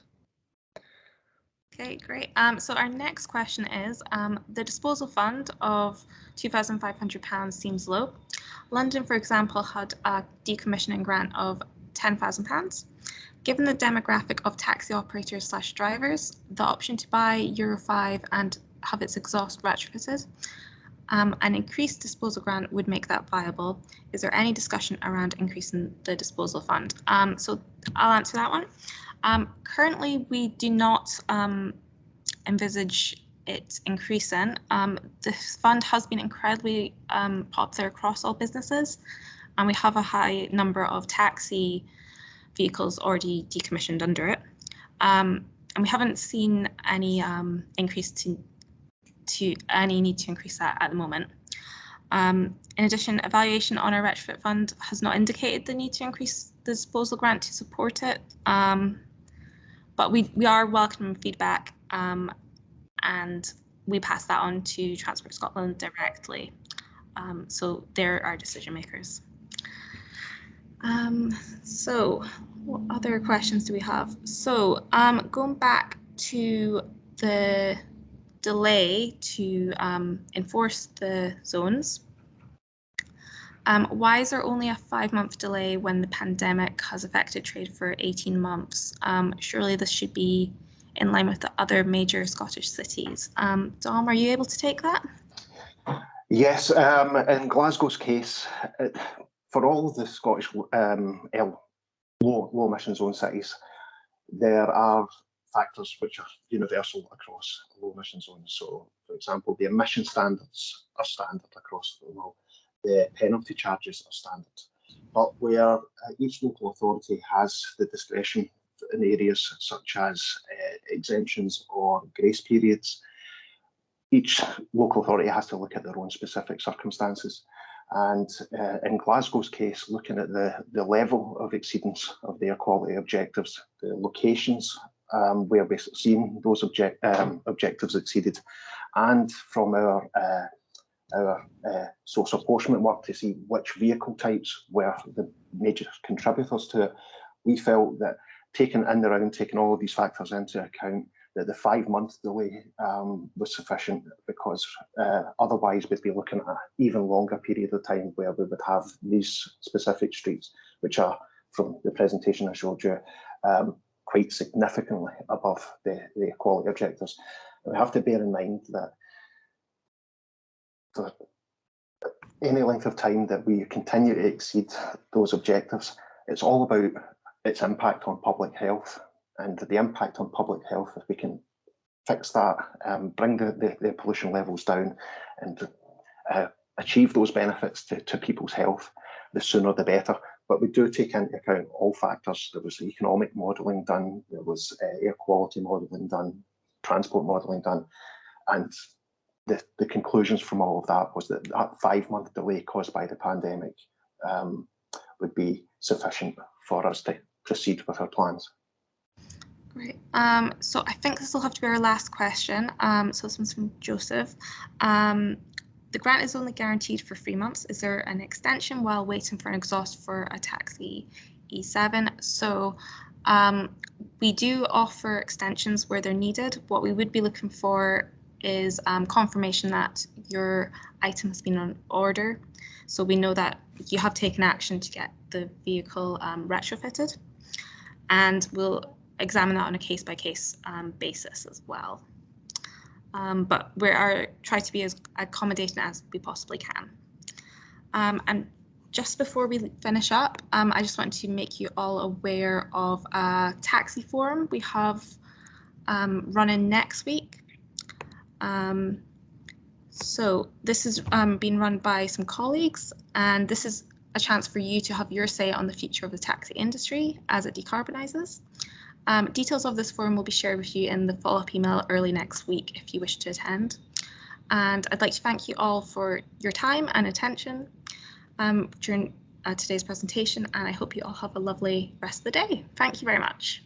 Okay, great. So our next question is, the disposal fund of £2,500 seems low. London, for example, had a decommissioning grant of £10,000. Given the demographic of taxi operators / drivers, the option to buy Euro 5 and have its exhaust retrofitted, an increased disposal grant would make that viable. Is there any discussion around increasing the disposal fund? So I'll answer that one. Currently, we do not envisage it increasing. This fund has been incredibly popular across all businesses, and we have a high number of taxi vehicles already decommissioned under it. And we haven't seen any increase to any need to increase that at the moment. In addition, evaluation on our retrofit fund has not indicated the need to increase the disposal grant to support it. But we are welcoming feedback, and we pass that on to Transport Scotland directly. So they're our decision makers. So what other questions do we have? So going back to the delay to enforce the zones. Why is there only a 5-month delay when the pandemic has affected trade for 18 months? Surely this should be in line with the other major Scottish cities. Dom, are you able to take that? Yes, in Glasgow's case, for all of the Scottish low emission zone cities, there are factors which are universal across low emission zones. So, for example, the emission standards are standard across the world. The penalty charges are standard. But where each local authority has the discretion in areas such as exemptions or grace periods, each local authority has to look at their own specific circumstances. And in Glasgow's case, looking at the level of exceedance of the air quality objectives, the locations where we've seen those objectives exceeded, and from our source apportionment work to see which vehicle types were the major contributors to it, we felt that taking all of these factors into account, that the 5-month delay was sufficient, because otherwise we'd be looking at an even longer period of time where we would have these specific streets, which are, from the presentation I showed you, quite significantly above the quality objectives. And we have to bear in mind that for any length of time that we continue to exceed those objectives, it's all about its impact on public health. And the impact on public health, if we can fix that, bring the pollution levels down and achieve those benefits to people's health, the sooner the better. But we do take into account all factors. There was economic modelling done, there was air quality modelling done, transport modelling done, and the conclusions from all of that was that 5-month delay caused by the pandemic would be sufficient for us to proceed with our plans. Great. So I think this will have to be our last question. So this one's from Joseph. The grant is only guaranteed for 3 months. Is there an extension while waiting for an exhaust for a taxi E7? So we do offer extensions where they're needed. What we would be looking for is confirmation that your item has been on order. So we know that you have taken action to get the vehicle retrofitted, and we'll examine that on a case-by-case basis as well. But we try to be as accommodating as we possibly can. And just before we finish up, I just want to make you all aware of a taxi forum we have running next week. So this is being run by some colleagues, and this is a chance for you to have your say on the future of the taxi industry as it decarbonises. Details of this forum will be shared with you in the follow-up email early next week if you wish to attend. And I'd like to thank you all for your time and attention during today's presentation, and I hope you all have a lovely rest of the day. Thank you very much.